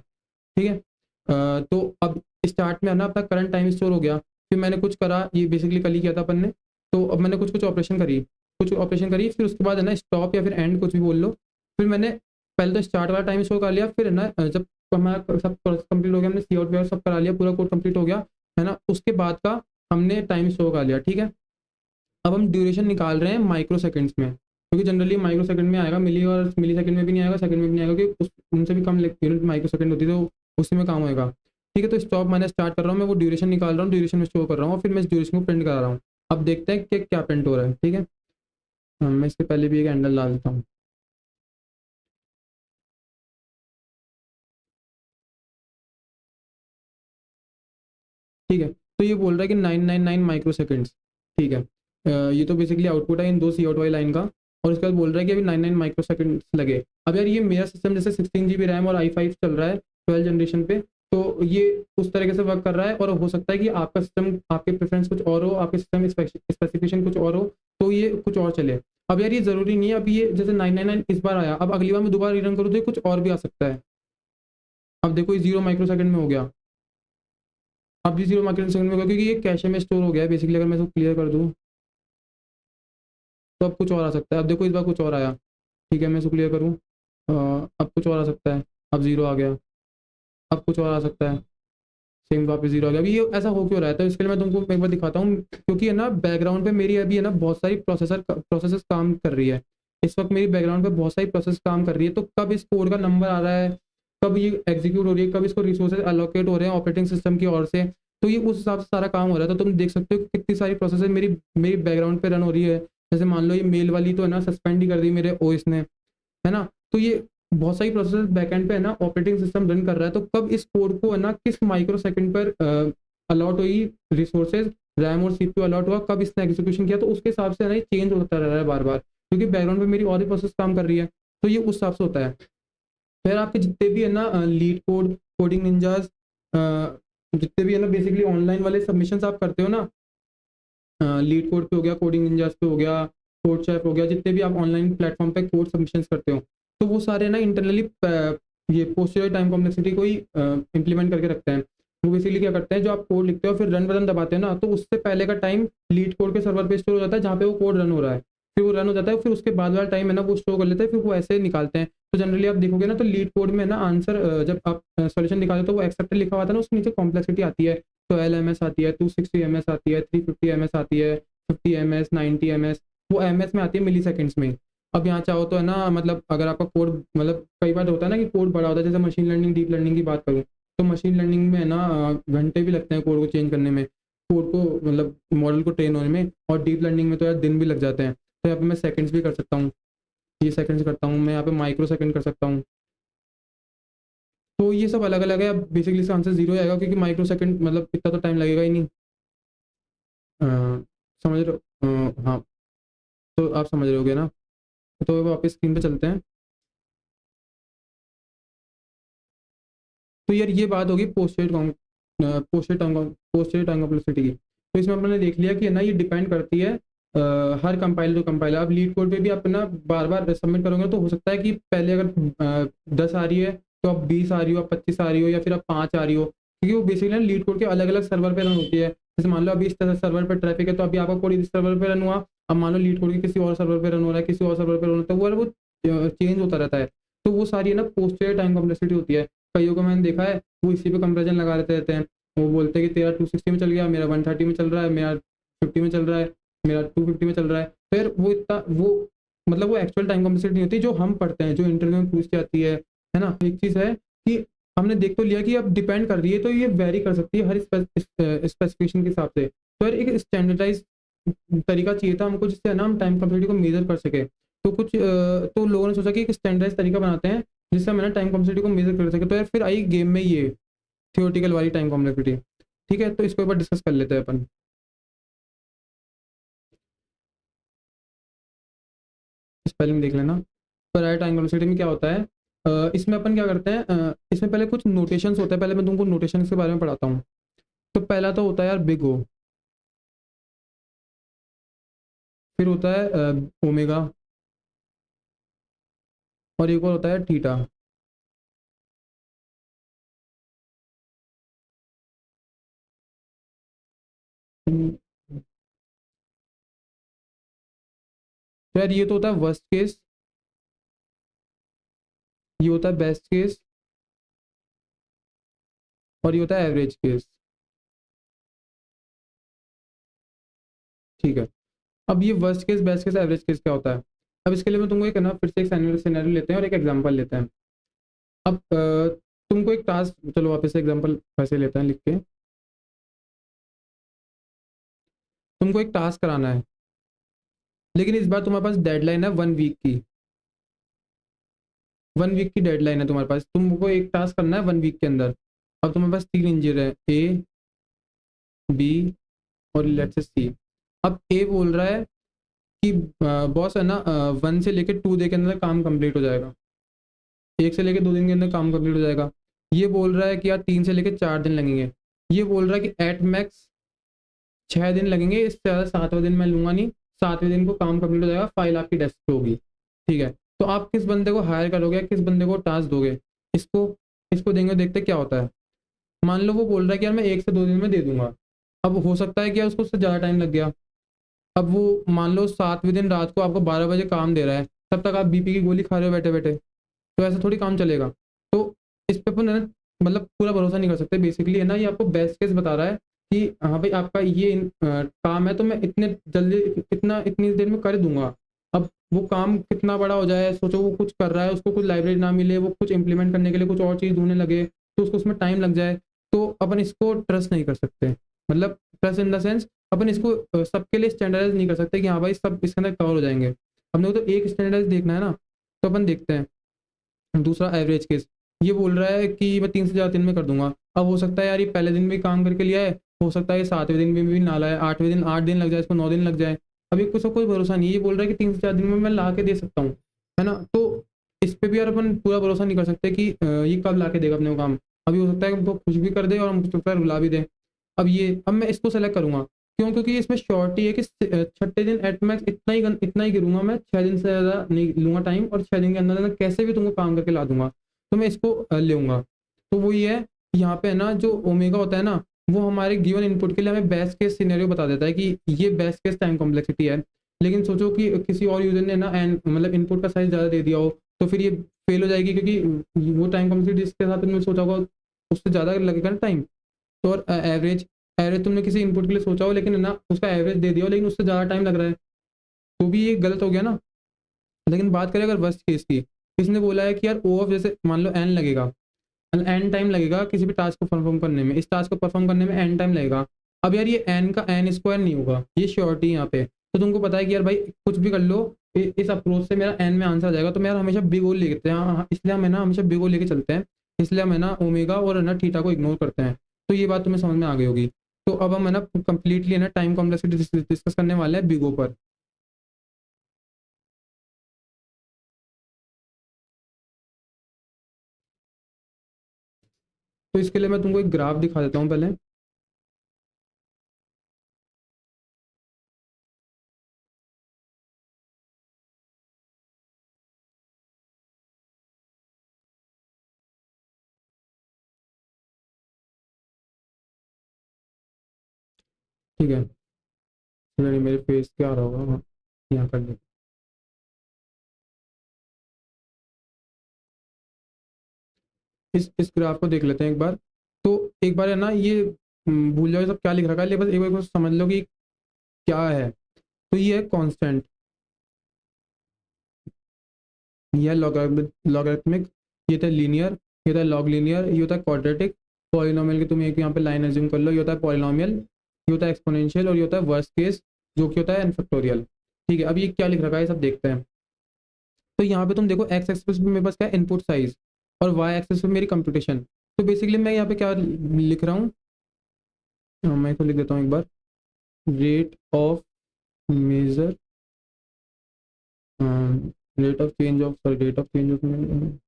ठीक है। तो अब स्टार्ट में है ना अपना करंट टाइम स्टोर हो गया, फिर मैंने कुछ करा, ये बेसिकली कल ही किया था अपन ने। तो अब मैंने कुछ कुछ ऑपरेशन करी, कुछ ऑपरेशन करी, फिर उसके बाद है ना स्टॉप या फिर एंड कुछ भी बोल लो। फिर मैंने पहले तो स्टार्ट वाला टाइम शो कर लिया, फिर है ना जब हमारा सब कंप्लीट हो गया, हमने सी आउट वगैरह सब करा लिया, पूरा कोड कंप्लीट हो गया है ना, उसके बाद का हमने टाइम शो कर लिया, ठीक है। अब हम ड्यूरेशन निकाल रहे हैं माइक्रो सेकंड्स में, क्योंकि जनरली माइक्रो सेकंड में आएगा, मिली और मिली सेकंड में भी नहीं आएगा, सेकंड में भी नहीं आएगा, क्योंकि उनसे भी कम यूनिट माइक्रो सेकंड होती है, तो उसी में काम होएगा। ठीक है, तो स्टॉप मैंने स्टार्ट कर रहा हूँ, मैं वो ड्यूरेशन निकाल रहा हूँ, ड्यूरेशन में शो कर रहा हूँ, फिर मैं इस ड्यूरेशन को प्रिंट करा रहा हूँ। अब देखते हैं कि क्या प्रिंट हो रहा है, ठीक है। मैं इसके पहले भी एक हैंडल डाल देता हूँ। ठीक है, तो ये बोल रहा है कि 999 माइक्रो सेकंड्स। ठीक है, ये तो बेसिकली आउटपुट है इन दो सी आउट वाली लाइन का। और उसके बाद बोल रहा है कि अभी 99 माइक्रो सेकंड्स लगे। अब यार ये मेरा सिस्टम जैसे 16 GB रैम और i5 चल रहा है 12 जनरेशन पे, तो ये उस तरीके से वर्क कर रहा है, और हो सकता है कि आपका सिस्टम, आपके प्रेफरेंस कुछ और हो, आपके सिस्टम स्पेसिफिकेशन कुछ और हो, तो ये कुछ और चले। अब यार ये जरूरी नहीं है, अब ये जैसे 999 इस बार आया, अब अगली बार मैं दोबारा रिटर्न करूँ तो ये कुछ और भी आ सकता है। अब देखो ये 0 माइक्रो सेकंड में हो गया, अब भी 0 माइक्रो सेकंड में हो गया, क्योंकि ये कैशे में स्टोर हो गया है बेसिकली। अगर मैं इसको क्लियर कर दूँ तो अब कुछ और आ सकता है। अब देखो इस बार कुछ और आया, ठीक है, मैं इसको क्लियर करूँ, अब कुछ और आ सकता है, अब जीरो आ गया, अब कुछ और आ सकता है, सेम वापस जीरो आ गया। अभी ये ऐसा हो क्यों रहा है, तो इसके लिए मैं तुमको एक बार दिखाता हूँ, क्योंकि है ना बैकग्राउंड पे मेरी अभी है ना बहुत सारी प्रोसेसेस काम कर रही है। इस वक्त मेरी बैकग्राउंड पे बहुत सारी प्रोसेस काम कर रही है, तो कब इस कोड का नंबर आ रहा है, कब ये एग्जीक्यूट हो रही है, कब इसको रिसोर्सेज अलोकेट हो रहे हैं ऑपरेटिंग सिस्टम की ओर से, तो ये उस हिसाब से सारा काम हो रहा है। तो तुम देख सकते हो कि कितनी सारी प्रोसेसेस मेरी मेरी बैकग्राउंड पे रन हो रही है। जैसे मान लो ये मेल वाली तो है ना सस्पेंड ही कर दी मेरे ओएस ने, है ना। तो ये बहुत सारी प्रोसेस बैकएंड पे है ना ऑपरेटिंग सिस्टम रन कर रहा है, तो कब इस कोड को है ना किस माइक्रो सेकंड पर अलॉट हुई रिसोर्सेज, रैम और सीपीयू अलॉट हुआ, कब इसने एग्जीक्यूशन किया, तो उसके हिसाब से है ना ये चेंज होता रह रहा है बार बार, क्योंकि बैकग्राउंड पे मेरी और भी प्रोसेस काम कर रही है, तो ये उस हिसाब से होता है। फिर आपके जितने भी है ना लीड कोड, कोडिंग निंजास, जितने भी है ना बेसिकली ऑनलाइन वाले सबमिशन आप करते हो ना, लीड कोड पे हो गया, कोडिंग निंजास पे हो गया, कोड शेफ हो गया, जितने भी आप ऑनलाइन प्लेटफॉर्म पे कोड सबमिशन करते हो, तो वो सारे ना इंटरनली ये पोस्चर टाइम कॉम्प्लेक्सिटी को ही इम्प्लीमेंट करके रखते हैं। वो बेसिकली क्या करते हैं, जो आप कोड लिखते हो फिर रन बटन दबाते हो ना, तो उससे पहले का टाइम लीड कोड के सर्वर पे स्टोर हो जाता है, जहाँ पे वो कोड रन हो रहा है, फिर वो रन हो जाता है, फिर उसके बाद वाला टाइम है ना वो स्टोर कर लेते हैं, फिर वो ऐसे निकालते हैं। तो जनरली आप देखोगे ना, तो लीड कोड में ना आंसर जब आप सोल्यूशन निकालते हो तो वो एक्सेप्टेड लिखा हुआ था ना, उसके नीचे कॉम्प्लेक्सिटी आती है, 12 ms आती है, 260 ms आती है, 350 ms आती है, 50 ms, 90 ms, वो ms में आती है मिली सेकेंड्स में। अब यहाँ चाहो तो है ना, मतलब अगर आपका कोड, मतलब कई बार होता है ना कि कोड बड़ा होता है, जैसे मशीन लर्निंग डीप लर्निंग की बात करूँ, तो मशीन लर्निंग में है ना घंटे भी लगते हैं कोड को चेंज करने में, कोड को मतलब मॉडल को ट्रेन होने में, और डीप लर्निंग में तो यार दिन भी लग जाते हैं। तो यहाँ पे मैं सेकंड्स भी कर सकता हूँ, ये सेकंड्स करता हूँ मैं, यहाँ पे माइक्रो सेकंड कर सकता हूँ। तो ये सब अलग अलग है। अब बेसिकली इसका आंसर जीरो आएगा, क्योंकि माइक्रो सेकंड मतलब इतना तो टाइम लगेगा ही नहीं। अ, समझ रहे हो? हाँ, तो आप समझ रहे होगे ना। तो वापस स्क्रीन पे चलते हैं। तो यार ये बात होगी पोस्टेड टाइम कॉम्प्लेक्सिटी की। तो इसमें अपने देख लिया कि है ना ये डिपेंड करती है हर कंपाइलर टू कंपाइलर। अब लीड कोड पे भी अपना बार बार सबमिट करोगे, तो हो सकता है कि पहले अगर 10 आ रही है, तो अब 20 आ रही हो, अब 25 आ रही हो, या फिर अब 5 आ रही हो, क्योंकि वो बेसिकली लीड कोड के अलग अलग सर्वर पे रन होती है। जैसे मान लो अभी इस तरह सर्वर पर ट्रैफिक है, तो अभी आपका कोड इस सर्वर पे रन हुआ, अब मान लो लीड कोड के किसी और सर्वर पे रन हो रहा है, किसी और सर्वर पे रन होता है, वो चेंज होता रहता है। तो वो सारी है ना पोस्टेड टाइम कॉम्प्लेक्सिटी होती है। कईयों को मैंने देखा है, वो इसी पे कंपेरिजन लगा रहते हैं। वो बोलते हैं कि तेरा 260 में चल गया, मेरा 130 में चल रहा है, मेरा 50 में चल रहा है, मेरा 250 में चल रहा है। फिर वो इतना वो मतलब वो एक्चुअल टाइम कॉम्प्लेक्सिटी नहीं होती जो हम पढ़ते हैं, जो इंटरव्यू में पूछ जाती है ना। एक चीज़ है कि हमने देख तो लिया कि अब डिपेंड कर रही है, तो ये वेरी कर सकती है हर स्पेसिफिकेशन के हिसाब से। तो यार एक स्टैंडर्डाइज तरीका चाहिए था हमको, जिससे है ना हम टाइम कॉम्प्लेक्सिटी को मेजर कर सके। तो कुछ तो लोगों ने सोचा कि एक स्टैंडर्डाइज तरीका बनाते हैं, जिससे हम है ना टाइम कॉम्प्लेक्सिटी को मेजर कर सके। तो यार फिर आई गेम में ये थियोरेटिकल वाली टाइम कॉम्प्लेक्सिटी। ठीक है, तो इसको एक बार डिस्कस कर लेते हैं अपन। स्पेलिंग देख लेना। पर टाइम कॉम्प्लेक्सिटी में क्या होता है, इसमें अपन क्या करते हैं, इसमें पहले कुछ नोटेशंस होते हैं, पहले मैं तुमको नोटेशंस के बारे में पढ़ाता हूँ। तो पहला तो होता है यार बिग ओ, फिर होता है ओमेगा, और एक और होता है थीटा। तो यार ये तो होता है वर्स्ट केस, ये होता है बेस्ट केस, और ये होता है एवरेज केस। ठीक है, अब ये worst case, best case, average case क्या होता है? अब इसके लिए मैं तुमको एक है ना फिर से एक सिनेरियो लेते हैं और एक एग्जांपल लेते हैं। अब तुमको एक टास्क, चलो वापस से एग्जांपल वैसे लेते हैं लिख के। तुमको एक टास्क कराना है, लेकिन इस बार तुम्हारे पास डेडलाइन है 1 वीक की। 1 वीक की डेडलाइन है तुम्हारे पास, तुमको एक टास्क करना है 1 वीक के अंदर। अब तुम्हारे पास 3 इंजीनियर है, ए, बी और लेट्स से सी। अब ए बोल रहा है कि बॉस है ना 1 से लेकर 2 डे के अंदर काम कंप्लीट हो जाएगा, 1 से लेकर 2 दिन के अंदर काम कंप्लीट हो जाएगा। ये बोल रहा है कि यार 3 से लेकर 4 दिन लगेंगे। ये बोल रहा है कि एट मैक्स 6 दिन लगेंगे, इससे ज़्यादा 7वें दिन मैं लूँगा नहीं, 7वें दिन को काम कंप्लीट हो जाएगा, फाइल आपकी डेस्क पे होगी। ठीक है, तो आप किस बंदे को हायर करोगे, किस बंदे को टास्क दोगे? इसको, इसको देंगे, देखते क्या होता है। मान लो वो बोल रहा है कि यार मैं 1 से 2 दिन में दे दूंगा। अब हो सकता है कि यार उसको उससे ज़्यादा टाइम लग गया। अब वो मान लो 7वें दिन रात को आपको 12 बजे काम दे रहा है, तब तक आप बीपी की गोली खा रहे हो बैठे बैठे, तो ऐसा थोड़ी काम चलेगा। तो इस पे अपन है ना, मतलब पूरा भरोसा नहीं कर सकते। बेसिकली है ना, ये आपको बेस्ट केस बता रहा है कि हाँ भाई आपका ये काम है तो मैं इतने जल्दी, इतना इतनी देर में कर दूंगा। अब वो काम कितना बड़ा हो जाए, सोचो वो कुछ कर रहा है, उसको कुछ लाइब्रेरी ना मिले, वो कुछ इंप्लीमेंट करने के लिए कुछ और चीज़ ढूंढने लगे, तो उसको उसमें टाइम लग जाए, तो अपन इसको ट्रस्ट नहीं कर सकते। मतलब ट्रस्ट इन द सेंस, अपन इसको सबके लिए स्टैंडर्डाइज नहीं कर सकते कि हाँ भाई सब इसके अंदर कवर हो जाएंगे। अपने को तो एक स्टैंडर्डाइज देखना है ना, तो अपन देखते हैं। दूसरा एवरेज केस, ये बोल रहा है कि मैं 3 से 4 दिन में कर दूंगा। अब हो सकता है यार ये पहले दिन भी काम करके लिया है, हो सकता है ये 7वें दिन में भी ना लाए, 8वें दिन 8 दिन लग जाए, इसको 9 दिन लग जाए। अभी कुछ कोई भरोसा नहीं है। ये बोल रहा है कि 3 से 4 दिन में मैं ला के दे सकता हूँ, है ना। तो इस पे भी यार अपन पूरा भरोसा नहीं कर सकते कि ये कब ला के देगा अपने को काम। अभी हो सकता है कि हमको खुश भी कर दे और हमको सकता है रुला भी दे। अब मैं इसको सेलेक्ट करूंगा, क्यों? क्योंकि इसमें श्योरिटी है कि छठे दिन एट मैक्स इतना ही गिरूंगा मैं, 6 दिन से ज़्यादा नहीं लूंगा टाइम, और 6 दिन के अंदर अंदर कैसे भी तुमको काम करके ला दूंगा। तो मैं इसको लूँगा। तो वही है, यहाँ पे है ना जो ओमेगा होता है ना, वो हमारे गिवन इनपुट के लिए हमें बेस्ट केस सिनेरियो बता देता है कि ये बेस्ट केस टाइम कॉम्प्लेक्सिटी है। लेकिन सोचो कि किसी और यूजर ने ना एन मतलब इनपुट का साइज़ ज़्यादा दे दिया हो, तो फिर ये फेल हो जाएगी, क्योंकि वो टाइम कॉम्प्लेक्सिटी जिसके साथ तुमने सोचा होगा उससे ज़्यादा लगेगा ना टाइम। तो और एवरेज एवरेज तुमने किसी इनपुट के लिए सोचा हो, लेकिन है ना उसका एवरेज दे दिया हो, लेकिन उससे ज़्यादा टाइम लग रहा है, तो भी ये गलत हो गया ना। लेकिन बात करें अगर वर्स्ट केस की, किसने बोला है कि यार ओ ऑफ जैसे मान लो एन लगेगा, एन टाइम लगेगा किसी भी टास्क को परफॉर्म करने में, इस टास्क को परफॉर्म करने में एन टाइम लगेगा। अब यार ये एन का एन स्क्वायर नहीं होगा, ये श्योरिटी यहाँ पे। तो तुमको पता है कि यार भाई कुछ भी कर लो, इस अप्रोच से मेरा एन में आंसर आ जाएगा, तो मेरा हमेशा बिग ओ लेते हैं। हाँ, इसलिए हम है ना हमेशा बिग ओ लेके चलते हैं, इसलिए हम है ना ओमेगा और है ना थीटा को इग्नोर करते हैं। तो ये बात तुम्हें समझ में आ गई होगी। तो अब हम है ना कंप्लीटली है ना टाइम कॉम्प्लेक्सिटी डिस्कस करने वाले हैं बिग ओ पर। तो इसके लिए मैं तुमको एक ग्राफ दिखा देता हूँ पहले। ठीक है, नहीं मेरे फेस क्या आ रहा होगा, हाँ, यहाँ कर दे। इस ग्राफ को देख लेते हैं एक बार। तो एक बार है ना ये भूल जाओ ये सब क्या लिख रखा है, ले बस एक बार को समझ लो कि क्या है। तो ये है कांस्टेंट, ये है लॉगरिथमिक, ये था लीनियर, ये था लॉग लीनियर, ये होता है क्वाड्रेटिक। पॉलिनोमियल की तुम एक यहाँ पे लाइन एज्यूम कर लो, ये होता है पॉलिनोमियल, ये होता है एक्सपोनेंशियल, और ये होता है वर्स्ट केस जो कि होता है एन फैक्टोरियल। ठीक है, अब ये क्या लिख रखा है सब देखते हैं। तो यहाँ पे तुम देखो एक्स एक्सिस पे मेरे पास क्या है, इनपुट साइज, और वाई एक्सिस पे मेरी कंप्यूटेशन। तो बेसिकली मैं यहाँ पे क्या लिख रहा हूँ, मैं इसको लिख देता हूँ एक बार। Rate of measure, rate of change of, sorry rate of change of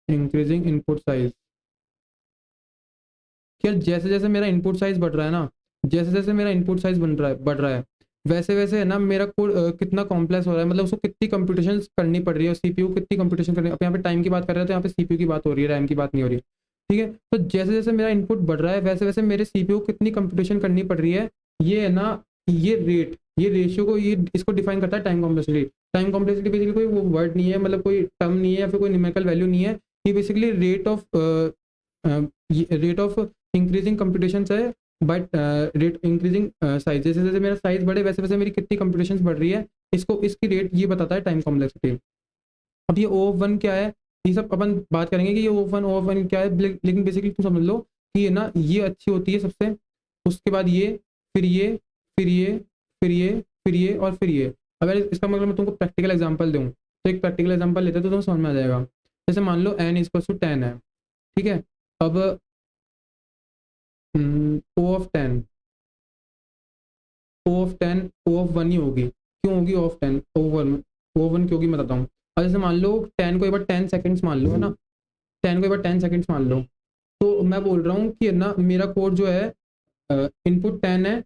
increasing input size. यार जैसे जैसे मेरा इनपुट साइज बढ़ रहा है ना, जैसे जैसे मेरा इनपुट साइज बन रहा है बढ़ रहा है, वैसे वैसे है ना मेरा कोड कितना कॉम्प्लेक्स हो रहा है, मतलब उसको कितनी कंप्यूटेशन करनी पड़ रही है, सीपीयू कितनी कंप्यूटेशन करनी, अब यहाँ पे टाइम की बात कर रहे हैं तो यहाँ पे सीपीयू की बात हो रही है, रैम की बात नहीं हो रही। ठीक है, तो जैसे जैसे मेरा इनपुट बढ़ रहा है वैसे वैसे मेरे सीपीयू कितनी कंप्यूटेशन करनी पड़ रही है, ये है ना, ये रेशियो को, ये इसको डिफाइन करता है time complexity. Time complexity basically कोई वो वर्ड नहीं है, मतलब कोई टर्म नहीं है या फिर कोई न्यूमेरिकल वैल्यू नहीं है, ये basically rate of increasing computation है, बट रेट इंक्रीजिंग साइज, जैसे जैसे मेरा साइज बढ़े वैसे वैसे मेरी कितनी कंप्यूटेशन बढ़ रही है, इसको इसकी रेट ये बताता है टाइम कॉम्प्लेक्सिटी। अब ये ओ ऑफ वन क्या है, ये सब अपन बात करेंगे कि ये ओ ऑफ वन क्या है, लेकिन बेसिकली तुम समझ लो कि ये ना, ये अच्छी होती है सबसे, उसके बाद ये, फिर ये, फिर ये, फिर ये, फिर ये और फिर ये। अगर इसका मतलब मैं तुमको प्रैक्टिकल एग्जांपल दूं, तो एक प्रैक्टिकल एग्जांपल लेते हैं तो तुम्हें समझ में आ जाएगा। जैसे मान लो n इक्वल टू 10 है, ठीक है। अब O of 10, O of 10 O of 1 ही होगी, क्यों होगी ओ ऑफ 10 ओ वन क्योंकि मैं बताता हूँ। अब जैसे मान लो 10 को एक बार 10 सेकंड्स मान लो, है ना, 10 को एक बार 10 सेकंड्स मान लो, तो मैं बोल रहा हूँ कि है ना मेरा कोड जो है इनपुट 10 है,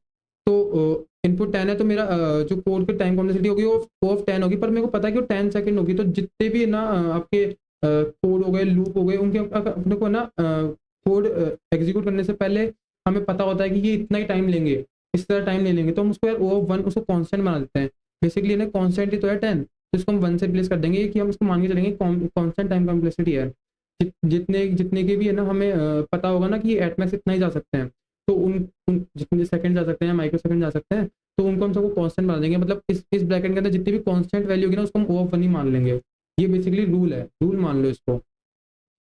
तो इनपुट 10 है तो मेरा जो कोड की टाइम कॉम्प्लेक्सिटी होगी वो ओ ऑफ 10 होगी, पर मेरे को पता है कि वो 10 सेकंड होगी, तो जितने भी ना आपके कोड हो गए, लूप हो गए, उनके अपने को ना कोड एग्जीक्यूट करने से पहले हमें पता होता है कि ये इतना ही टाइम लेंगे, इस तरह टाइम ले लेंगे, तो हम उसको यार ओ ऑफ वन उसको कांस्टेंट बना देते हैं। बेसिकली ना कांस्टेंट ही तो है 10, तो इसको हम 1 से रिप्लेस कर देंगे कि हम इसको मान के चलेंगे कांस्टेंट टाइम कॉम्प्लेक्सिटी है। जितने जितने के भी है ना हमें पता होगा ना कि एट मैक्स इतना ही जा सकते हैं, तो उन जितने सेकंड जा सकते हैं, माइक्रो सेकंड जा सकते हैं, तो उनको हम सबको कांस्टेंट बना देंगे, मतलब इस ब्रैकेट के अंदर जितनी भी कांस्टेंट वैल्यू होगी ना उसको हम ओ ऑफ वन ही मान लेंगे। ये बेसिकली रूल है, रूल मान लो इसको,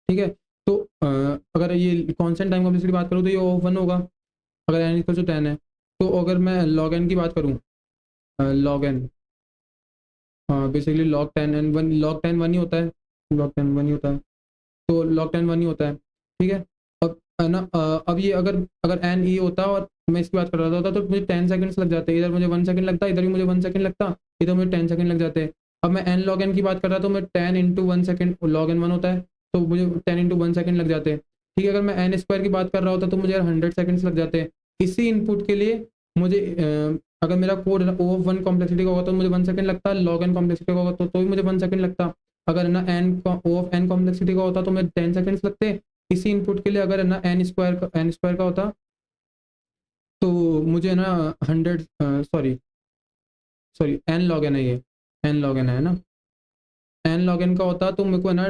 ठीक है। तो अगर ये कांस्टेंट टाइम कॉम्प्लेक्सिटी की बात करूँ तो ये ओ ऑफ वन होगा, अगर एन इक्वल टू 10 है। तो अगर मैं लॉग एन की बात करूँ, लॉग एन, हाँ basically log 10 n one, log 10 one ही होता है, लॉग 10 वन ही होता है, तो लॉग 10 वन ही होता है, ठीक है। अब है ना अब ये अगर अगर एन ई होता और मैं इसकी बात कर रहा होता तो मुझे 10 सेकंड्स लग जाते, इधर मुझे 1 सेकंड लगता, इधर भी मुझे 1 सेकंड लगता, इधर मुझे 10 सेकंड लग जाते। अब मैं एन लॉग एन की बात कर रहा तो मैं 10 इंटू 1 सेकंड, लॉग एन 1 होता है, तो मुझे 10 इंटू 1 सेकंड लग जाते, ठीक है। अगर मैं एन स्क्वायर की बात कर रहा होता तो मुझे 100 सेकंड्स लग जाते। इसी इनपुट के लिए मुझे अगर मेरा code O of one complexity का होगा तो मुझे 1 सेकंड लगता, लॉग एन कॉम्प्लेक्सिटी का होगा तो भी मुझे 1 सेकंड लगता। अगर ना n O of n complexity का होता तो मुझे 10 सेकंड्स लगते। इसी इनपुट के लिए अगर है ना एन स्क्वायर का होता तो मुझे ना 100, sorry sorry n log n है ये, एन लॉग एन है ना, एन लॉग एन का होता तो मेरे को है ना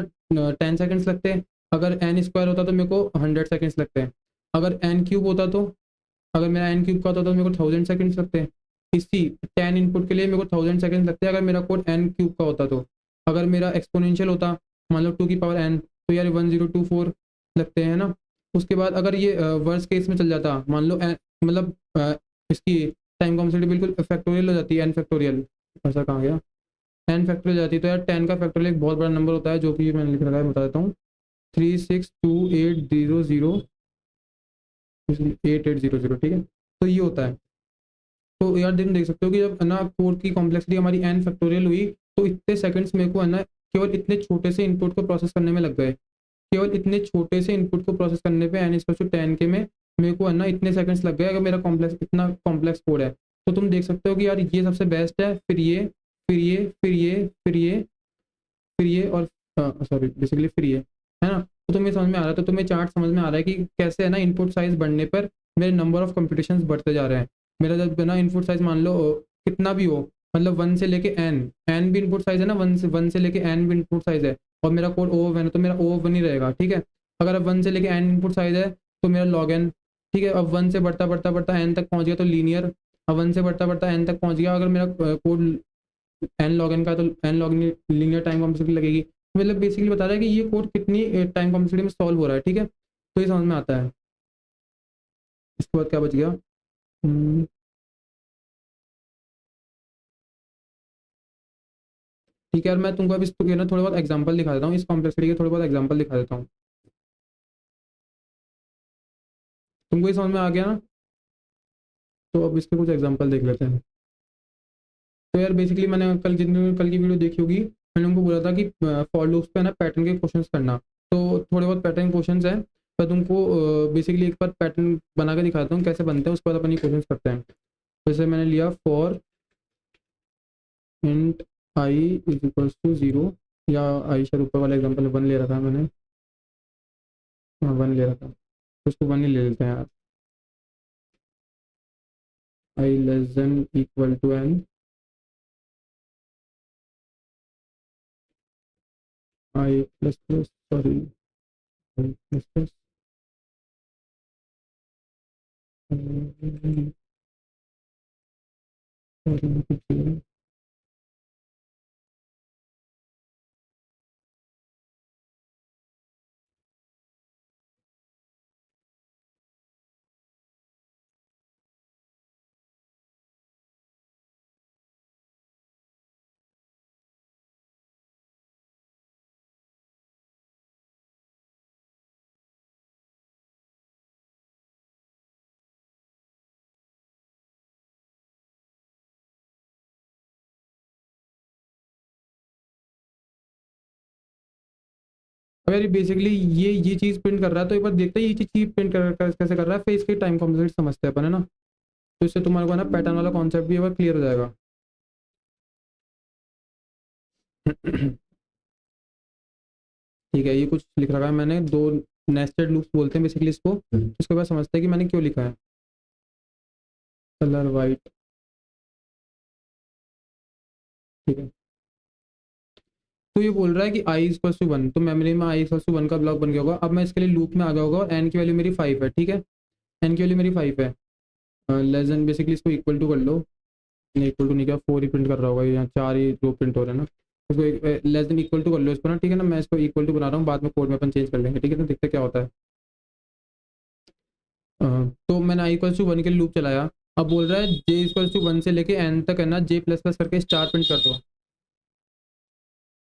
10 सेकंड्स लगते। अगर एन स्क्वायर होता तो मेरे को 100 सेकंड्स लगते हैं। अगर एन क्यूब होता तो, अगर मेरा एन क्यूब का होता तो मेरे को 1000 सेकंड्स लगते हैं। इसी 10 इनपुट के लिए मेरे को 1000 सेकंड्स लगते हैं अगर मेरा कोड एन क्यूब का होता तो। अगर मेरा एक्सपोनेंशियल होता, मान लो 2 की पावर एन, तो यार 1024 लगते हैं ना। उसके बाद अगर ये वर्स्ट केस में चल जाता, मान लो मतलब इसकी टाइम कॉम्प्लेक्सिटी बिल्कुल फैक्टोरियल हो जाती है, एन फैक्टोरियल, ऐसा कहाँ गया, एन फैक्टोरियल हो जाती है, तो यार 10 का फैक्टोरियल एक बहुत बड़ा नंबर होता है, जो कि मैंने लिख रखा है, बता देता हूँ, 362800 ठीक है, तो ये होता है। तो यार दिन देख सकते हो कि जब है ना कोड की कॉम्प्लेक्सिटी हमारी एन फैक्टोरियल हुई, तो इतने सेकंड्स मेरे को है ना केवल इतने छोटे से इनपुट को प्रोसेस करने में लग गए। केवल इतने छोटे से इनपुट को प्रोसेस करने पे एन इक्वल टू 10 के में मेरे को है ना इतने सेकंड्स लग गए, अगर मेरा कॉम्प्लेक्स इतना कॉम्प्लेक्स कोड है। तो तुम देख सकते हो कि यार ये सबसे बेस्ट है, फिर ये, फिर ये, फिर ये, फिर ये, फिर ये और सॉरी बेसिकली फिर ये, है ना। तो तुम्हें समझ में आ रहा है, तो तुम्हें चार्ट समझ में आ रहा है कि कैसे है ना इनपुट साइज बढ़ने पर मेरे नंबर ऑफ कंप्यूटेशंस बढ़ते जा रहे हैं। मेरा जब ना इनपुट साइज मान लो कितना भी हो, मतलब 1 से लेके एन, एन भी इनपुट साइज है ना, 1 से लेके एन भी इनपुट साइज है, और मेरा कोड ओ वन है तो मेरा ओ वन ही रहेगा, ठीक है। अगर अब 1 से लेके एन इनपुट साइज है तो मेरा लॉग एन, ठीक है। अब 1 से बढ़ता बढ़ता बढ़ता एन तक पहुंच गया तो लीनियर, अब 1 से बढ़ता बढ़ता एन तक पहुंच गया, अगर मेरा कोड एन लॉग एन का, तो n log linear time complexity लगेगी। मतलब बेसिकली बता रहा है कि ये कोड कितनी टाइम कॉम्प्लेक्सिटी में सॉल्व हो रहा है, ठीक है। तो ये समझ में आता है। इसके बाद क्या बच गया, ठीक है यार, मैं तुमको अब इस ना थोड़े बहुत एग्जांपल दिखा देता हूँ, इस कॉम्प्लेक्सिटी के थोड़े बहुत एग्जांपल दिखा देता हूँ। तुमको ये समझ में आ गया ना, तो अब इसके कुछ एग्जांपल देख लेते हैं। तो यार बेसिकली मैंने कल की वीडियो देखी होगी, मैंने उनको बोला था कि फॉर लूप्स पे ना पैटर्न के क्वेश्चंस करना, तो थोड़े बहुत पैटर्न क्वेश्चंस हैं, मैं तुमको बेसिकली एक बार पैटर्न बना के दिखाता हूँ कैसे बनते हैं, उसके बाद अपन ये क्वेश्चंस करते हैं। जैसे मैंने लिया for int i is equals to 0, या आई शायद ऊपर वाला एग्जाम्पल 1 ले रखा है मैंने, हाँ 1 ले रखा है, तो उसको 1 ही ले लेते हैं यार। I less than equal to n, i plus plus, sorry i plus plus, अब यार बेसिकली ये चीज़ प्रिंट कर रहा है, तो एक बार देखते हैं ये चीज़ प्रिंट कैसे कर रहा है, फिर इसके टाइम कॉम्प्लेक्सिटी समझते हैं अपन, है ना। तो इससे तुम्हारे को ना पैटर्न वाला कॉन्सेप्ट भी एक बार क्लियर हो जाएगा। ठीक है, ये कुछ लिख रखा है मैंने, 2 नेस्टेड लूप्स बोलते हैं बेसिकली इसको, उसके बाद समझते हैं कि मैंने क्यों लिखा है। कलर वाइट, ठीक है। तो ये बोल रहा है कि आई इक्वल टू 1, तो मेमोरी में आई इक्वल टू 1 का ब्लॉक बन गया होगा। अब मैं इसके लिए लूप में आ गया होगा और एन की वैल्यू मेरी 5 है, ठीक है, एन की वैल्यू मेरी 5 है। लेस देन बेसिकली इसको इक्वल टू कर लो, नहीं इक्वल टू नहीं क्या, 4 ही प्रिंट कर रहा होगा, यहाँ 4 ही 2 प्रिंट हो रहे हैं ना, उसको लेस देन इक्वल टू कर लो इसको ना, ठीक है ना। मैं इसको इक्वल टू बना रहा हूँ, बाद में कोड में अपन चेंज कर लेंगे, ठीक है ना, देखते क्या होता है। तो मैंने आई इक्वल टू 1 के लिए लूप चलाया। अब बोल रहा है जे इक्वल टू 1 से लेके एन तक है ना, जे प्लस प्लस करके स्टार प्रिंट कर दो।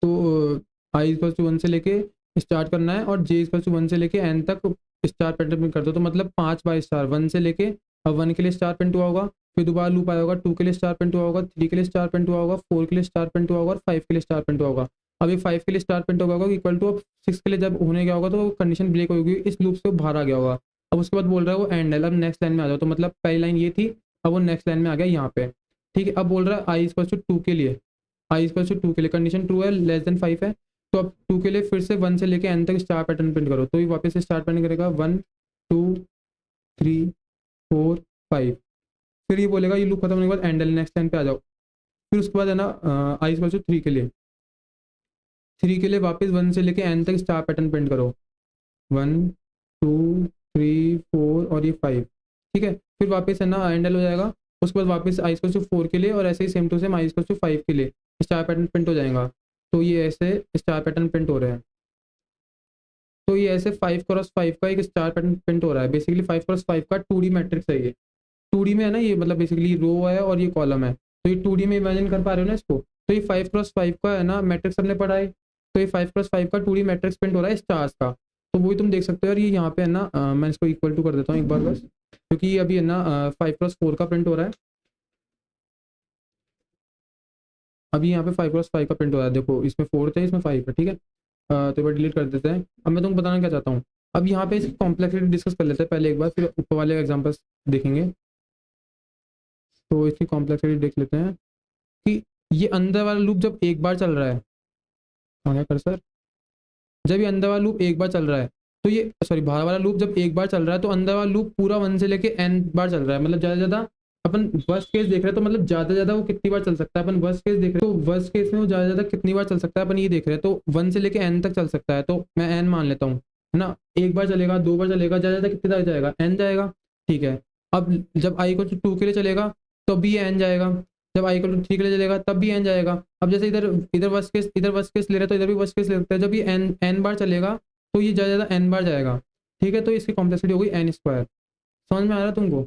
तो आई इक्वल टू 1 से लेके स्टार्ट करना है, और जे इक्वल टू 1 से लेके एन तक स्टार प्रिंट कर दो, तो मतलब 5 बाय स्टार 1 से लेके, अब 1 के लिए स्टार प्रिंट हुआ होगा, फिर दोबारा लूप आया होगा, 2 के लिए स्टार प्रिंट हुआ होगा, 3 के लिए स्टार प्रिंट हुआ होगा, 4 के लिए स्टार प्रिंट हुआ होगा, और 5 के लिए स्टार प्रिंट हुआ होगा। अभी 5 के लिए स्टार प्रिंट होगा इक्वल टू, अब 6 के लिए जब होने गया होगा तो कंडीशन ब्रेक होगी, इस लूप से वो बाहर आ गया होगा। अब उसके बाद बोल रहा है वो एंड है, अब नेक्स्ट लाइन में आ जाओ, तो मतलब पहली लाइन ये थी, अब वो नेक्स्ट लाइन में आ गया यहाँ पे, ठीक है। अब बोल रहा है आई इक्वल टू 2 के लिए, आई इक्वल टू 2 के लिए कंडीशन ट्रू है, लेस देन 5 है, तो अब 2 के लिए फिर से 1 से लेके एन तक स्टार पैटर्न प्रिंट करो, तो ये वापस से स्टार पैटर्न करेगा 1 2 3 4 5, फिर ये बोलेगा ये लूप खत्म होने के बाद एंड नेक्स्ट लाइन पे आ जाओ। फिर उसके बाद है ना आई इक्वल टू 3 के लिए, 3 के लिए वापस 1 से लेके एन तक स्टार पैटर्न प्रिंट करो, 1 2 3 4 और ये 5, ठीक है। फिर वापस है ना एंडल हो जाएगा, उसके बाद वापस आई इक्वल टू 4 के लिए, और ऐसे ही same to same i equal to 5 के लिए स्टार पैटर्न प्रिंट हो जाएगा। तो ये ऐसे स्टार पैटर्न प्रिंट हो रहे हैं, तो ये ऐसे 5x5 का एक स्टार पैटर्न प्रिंट हो रहा है। बेसिकली 5x5 का 2D मैट्रिक्स है ये, 2D में है ना ये, मतलब बेसिकली रो है और ये कॉलम है, तो ये 2D में इमेजिन कर पा रहे हो ना इसको। तो ये 5x5 का है ना मैट्रिक्स हमने पढ़ा है, तो ये 5x5 का 2D मैट्रिक्स प्रिंट हो रहा है स्टार्स का, तो वही तुम देख सकते हो। और ये यहाँ पे है ना मैं इसको इक्वल टू कर देता हूँ एक बार बस, क्योंकि ये अभी है ना 5x4 का प्रिंट हो रहा है, अभी यहाँ पे 5x5 का प्रिंट हो रहा है, देखो इसमें 4 थे इसमें 5 है, ठीक है। तो एक बार डिलीट कर देते हैं। अब मैं तुमको बताना क्या चाहता हूँ, अब यहाँ पे इसकी कॉम्प्लेक्सिटी डिस्कस कर लेते हैं पहले एक बार, फिर ऊपर वाले एग्जांपल्स देखेंगे। तो इसकी कॉम्प्लेक्सिटी देख लेते हैं कि ये अंदर वाला लूप जब एक बार चल रहा है, आ गया कर्सर, जब ये अंदर वाला लूप एक बार चल रहा है, तो ये सॉरी बाहर वाला लूप जब एक बार चल रहा है, तो अंदर वाला लूप पूरा 1 से लेके एन बार चल रहा है, मतलब ज़्यादा ज़्यादा अपन वर्स्ट केस देख रहे हैं, तो मतलब ज़्यादा ज़्यादा वो कितनी बार चल सकता है, अपन वर्स्ट केस देख रहे हैं तो वर्स्ट केस में वो ज़्यादा ज़्यादा कितनी बार चल सकता है अपन ये देख रहे हैं, तो 1 से लेके एन तक चल सकता है, तो मैं एन मान लेता हूँ, है ना। एक बार चलेगा, 2 बार चलेगा, ज़्यादा ज़्यादा कितने तक जाएगा, एन जाएगा, ठीक है। अब जब आई को 2 के लिए चलेगा तो भी एन जाएगा, जब आई इक्वल टू 3 के लिए चलेगा तब भी एन जाएगा। अब जैसे इधर इधर वर्स्ट केस ले रहे हैं, तो इधर भी वर्स्ट केस ले सकते हैं, जब ये एन एन बार चलेगा तो ये ज़्यादा ज़्यादा एन बार जाएगा, ठीक है। तो इसकी कॉम्प्लेक्सिटी हो गई एन स्क्वायर, समझ में आ रहा है तुमको,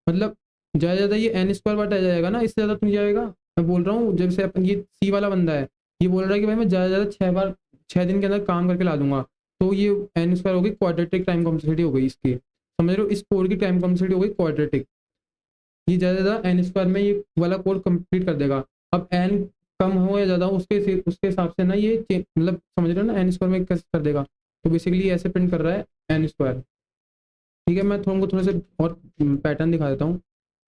मतलब ज़्यादा ज़्यादा ये एन स्क्वायर बार आ जाएगा ना, इससे ज़्यादा तुम जाएगा। मैं बोल रहा हूँ जैसे अपन ये सी वाला बंदा है, ये बोल रहा है कि भाई मैं ज़्यादा ज़्यादा 6 बार 6 दिन के अंदर काम करके ला दूंगा, तो ये एन स्क्वायर हो गई, क्वाड्रेटिक टाइम कॉम्प्लेक्सिटी हो गई इसकी, समझ रहे हो, इस कोड की टाइम कॉम्प्लेक्सिटी हो गई क्वाड्रेटिक, ये ज़्यादा ज़्यादा एन स्क्वायर में ये वाला कोड कंप्लीट कर देगा। अब एन कम हो या ज़्यादा हो उसके हिसाब से ना ये मतलब समझ रहे हो ना, एन स्क्वायर में कैसे कर देगा, तो बेसिकली ऐसे प्रिंट कर रहा है एन स्क्वायर, ठीक है। मैं तुमको थोड़े से और पैटर्न दिखा देता हूँ।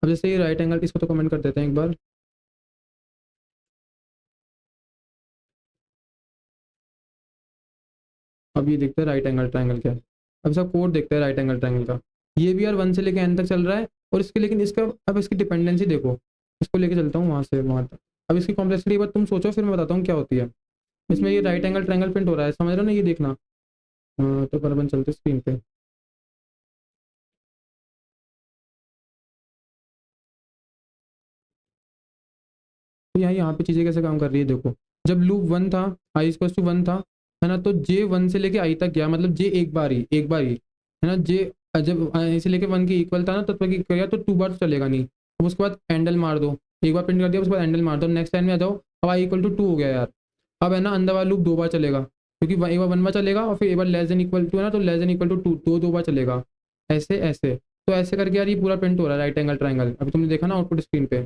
अब जैसे ये राइट एंगल, इसको तो कमेंट कर देते हैं एक बार, अब ये देखते हैं राइट एंगल ट्रायंगल क्या है। अब इसका कोड देखते हैं राइट एंगल ट्रायंगल का। ये भी यार 1 से लेके n तक चल रहा है, और इसके लेकिन इसका अब इसकी डिपेंडेंसी देखो, इसको लेके चलता हूँ वहाँ से वहाँ तक। अब इसकी कॉम्प्लेक्सिटी बात तुम सोचो, फिर मैं बताता हूँ क्या होती है। इसमें ये राइट एंगल ट्रायंगल प्रिंट हो रहा है, समझ रहे हो ना, ये देखना। तो पर अपन चलते स्क्रीन पे। तो यहाँ पे चीज़ें कैसे काम कर रही है देखो। जब लूप 1 था, आई इक्वल टू 1 था, है ना, तो जे 1 से लेके आई तक गया, मतलब जे एक बार ही, है ना, जे जब आई से लेके 1 के इक्वल था ना, तब तक गया, तो 2 बार तो चलेगा नहीं। अब उसके बाद हैंडल मार दो, एक बार प्रिंट कर दिया, उसके बाद हैंडल मार दो, नेक्स्ट लाइन में आ जाओ। अब आई इक्वल टू 2 हो गया यार। अब है ना अंदर वाला लूप 2 बार चलेगा, क्योंकि एक बार 1 बार चलेगा, और फिर एक बार लेस देन इक्वल टू है ना, तो लेस देन इक्वल टू 2 दो बार चलेगा। ऐसे ऐसे, तो ऐसे करके यार ये पूरा प्रिंट हो रहा है राइट एंगल ट्रायंगल। अभी तुमने देखा ना आउटपुट स्क्रीन पे,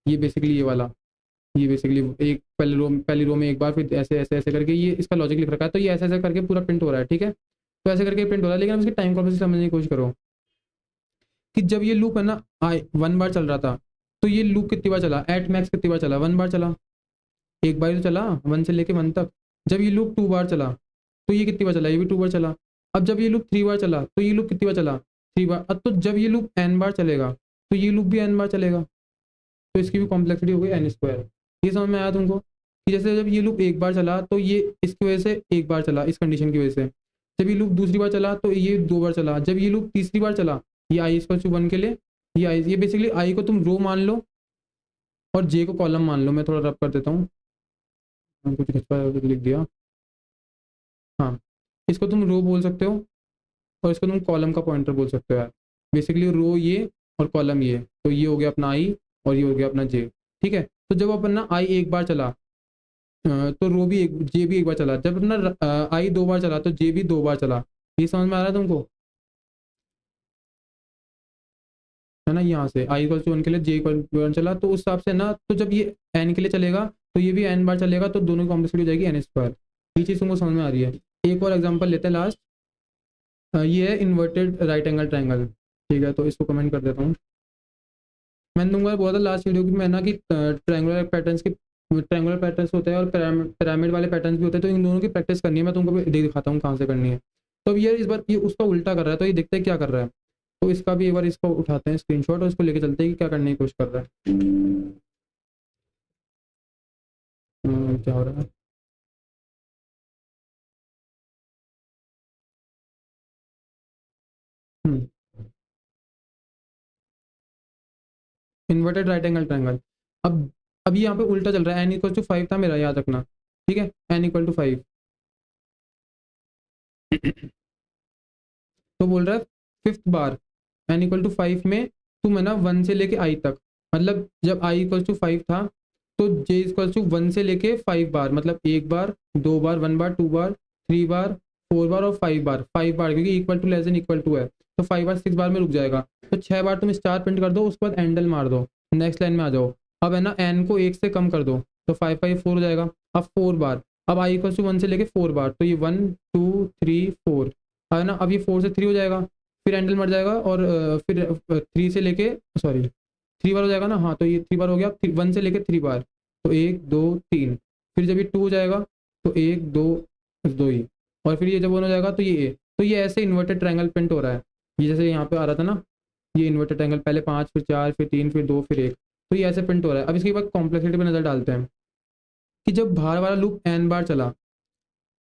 ये बेसिकली ये वाला, ये बेसिकली एक पहली रो में एक बार, फिर ऐसे ऐसे ऐसे करके ये इसका लॉजिक लिख रखा है। तो ये ऐसे ऐसे करके पूरा प्रिंट हो रहा है, ठीक है। तो ऐसे करके प्रिंट हो रहा है, लेकिन अब इसकी टाइम कॉम्प्लेक्सिटी समझने की कोशिश करो कि जब ये लूप है ना आई 1 बार चल रहा था, तो ये लूप कितनी बार चला, एट मैक्स कितनी बार चला, 1 बार चला, एक बार ही तो चला 1 से लेके 1 तक। जब ये लूप 2 बार चला, तो ये कितनी बार चला, ये भी 2 बार चला। अब जब ये लूप 3 बार चला, तो ये लूप कितनी बार चला, 3 बार। अब तो जब ये लूप n बार चलेगा, तो ये लूप भी n बार चलेगा, तो इसकी भी कॉम्प्लेक्सिटी हो गई n²। ये समझ में आया तुमको कि जैसे जब ये लूप एक बार चला, तो ये इसकी वजह से एक बार चला, इस कंडीशन की वजह से। जब ये लूप दूसरी बार चला, तो ये 2 बार चला। जब ये लूप तीसरी बार चला, ये आई इक्वल टू 1 के लिए, ये बेसिकली आई को तुम रो मान लो और जे को कॉलम मान लो। मैं थोड़ा रब कर देता हूँ, कुछ घचपा लिख दिया। हाँ, इसको तुम रो बोल सकते हो, और इसको तुम कॉलम का पॉइंटर बोल सकते हो यार। बेसिकली रो ये और कॉलम ये, तो ये हो गया अपना आई और ये हो गया अपना जे, ठीक है। तो जब अपन ना आई एक बार चला, तो रो भी एक, जे भी एक बार चला। जब अपना आई 2 बार चला, तो जे भी 2 बार चला। ये समझ में आ रहा है तुमको, है ना। यहाँ से आई इक्वल टू 1 के लिए जे इक्वल टू 1 चला, तो उस हिसाब से ना, तो जब ये एन के लिए चलेगा, तो ये भी n बार चलेगा, तो दोनों की कॉम्प्लेक्सिटी हो जाएगी n²। ये चीज़ तुमको समझ में आ रही है। एक और एग्जांपल लेते हैं लास्ट। ये है इन्वर्टेड राइट एंगल ट्रायंगल, ठीक है। तो इसको कमेंट कर देता हूँ। मैंने तुमको बोला था लास्ट वीडियो की मैं ना कि ट्रायंगुलर पैटर्न्स होते हैं और पिरामिड वाले पैटर्न्स भी होते हैं, तो इन दोनों की प्रैक्टिस करनी है। मैं तुमको दिखाता हूँ कहाँ से करनी है। तो अब ये इस बार ये उसका उल्टा कर रहा है, तो ये देखते हैं क्या कर रहा है। तो इसका भी एक बार इसको उठाते हैं स्क्रीनशॉट, और इसको लेके चलते हैं कि क्या करने की कोशिश कर रहा है। क्या हो रहा है। Inverted right angle triangle. अब ये यहाँ पे उल्टा चल रहा है, n इक्वल टू 5 था मेरा, याद रखना, ठीक है, n इक्वल टू 5। तो बोल रहा है फिफ्थ बार n इक्वल टू 5 में तुम है ना 1 से लेके i तक, मतलब जब i इक्वल टू 5 था, तो j इक्वल टू 1 से लेके 5 बार, मतलब एक बार, 2 बार, 1 बार, 2 बार, 3 बार, 4 बार और 5 बार। 5 बार क्योंकि equal to less than equal to है, तो 5 बार 6 बार में रुक जाएगा। तो 6 बार तुम स्टार प्रिंट कर दो, उसके बाद हैंडल मार दो, नेक्स्ट लाइन में आ जाओ। अब है ना n को 1 से कम कर दो, तो 5 5 4 हो जाएगा। अब 4 बार, अब i इक्वल टू 1 से लेके 4 बार, तो ये 1 2 3 4 है ना। अब ये 4 से 3 हो जाएगा, फिर हैंडल मर जाएगा, और फिर 3 से लेके, सॉरी 3 बार हो जाएगा ना, हाँ, तो ये 3 बार हो गया। 1 से लेके 3 बार, तो 1 2 3। फिर जब ये 2 हो जाएगा, तो 1 2 2 ही, और फिर ये जब 1 हो जाएगा, तो ये तो ये ऐसे इन्वर्टेड ट्रायंगल प्रिंट हो रहा है। ये जैसे यहाँ पे आ रहा था ना, ये इन्वर्टेड ट्रायंगल, पहले 5 फिर 4 फिर 3 फिर 2 फिर 1, तो ये ऐसे प्रिंट हो रहा है। अब इसके बाद कॉम्प्लेक्सिटी पर नजर डालते हैं कि जब बाहर वाला लूप n बार चला,